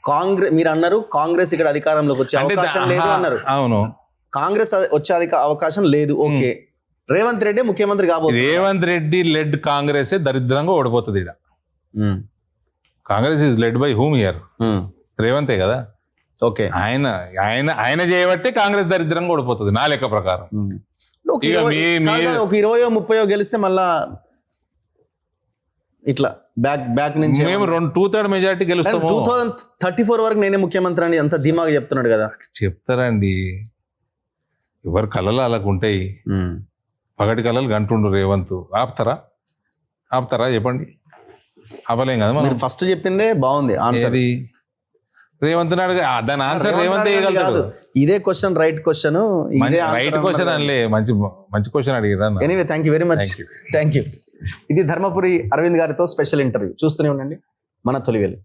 కాంగ్రెస్, మీరు అన్నారు కాంగ్రెస్ ఇక్కడ అధికారంలోకి వచ్చే అవకాశం లేదు అన్నారు. అవును, కాంగ్రెస్ వచ్చే అవకాశం లేదు. ఓకే, రేవంత్ రెడ్డి ముఖ్యమంత్రి కాబోతుంది. రేవంత్ రెడ్డి లెడ్ కాంగ్రెస్ దరిద్రంగా ఓడిపోతుంది. ఇక్కడ Congress is led by whom here? రేవంతే కదా. ఓకే, ఆయన ఆయన ఆయన చేయబట్టి కాంగ్రెస్ దరిద్రంగా ఓడిపోతుంది నా లెక్క ప్రకారం. ఒక 20-30 గెలిస్తే మళ్ళా ఇట్లా బ్యాక్ నుంచి మేము 2/3 మెజారిటీ గెలుస్తాము. 2034 వరకు నేనే ముఖ్యమంత్రి అని అంత ధీమాగా చెప్తున్నాడు కదా. చెప్తారండి, ఎవరు కళలు అలాగ ఉంటాయి. పగటి కళలు గంటుండు రేవంత్. ఆపుతారా చెప్పండి? ఆపలేం కదా. మీరు ఫస్ట్ చెప్పిందే బాగుంది ఆన్సర్. రేవంత్ దాని ఆన్సర్ రేవంత్ వేయగలదు. ఇదే question right question, right question అనలే, మంచి క్వశ్చన్ అడిగారా. Anyway thank you very much. Thank you. ఇది ధర్మపురి అరవింద్ గారితో స్పెషల్ ఇంటర్వ్యూ. చూస్తూనే ఉండండి మన తొలివేలు.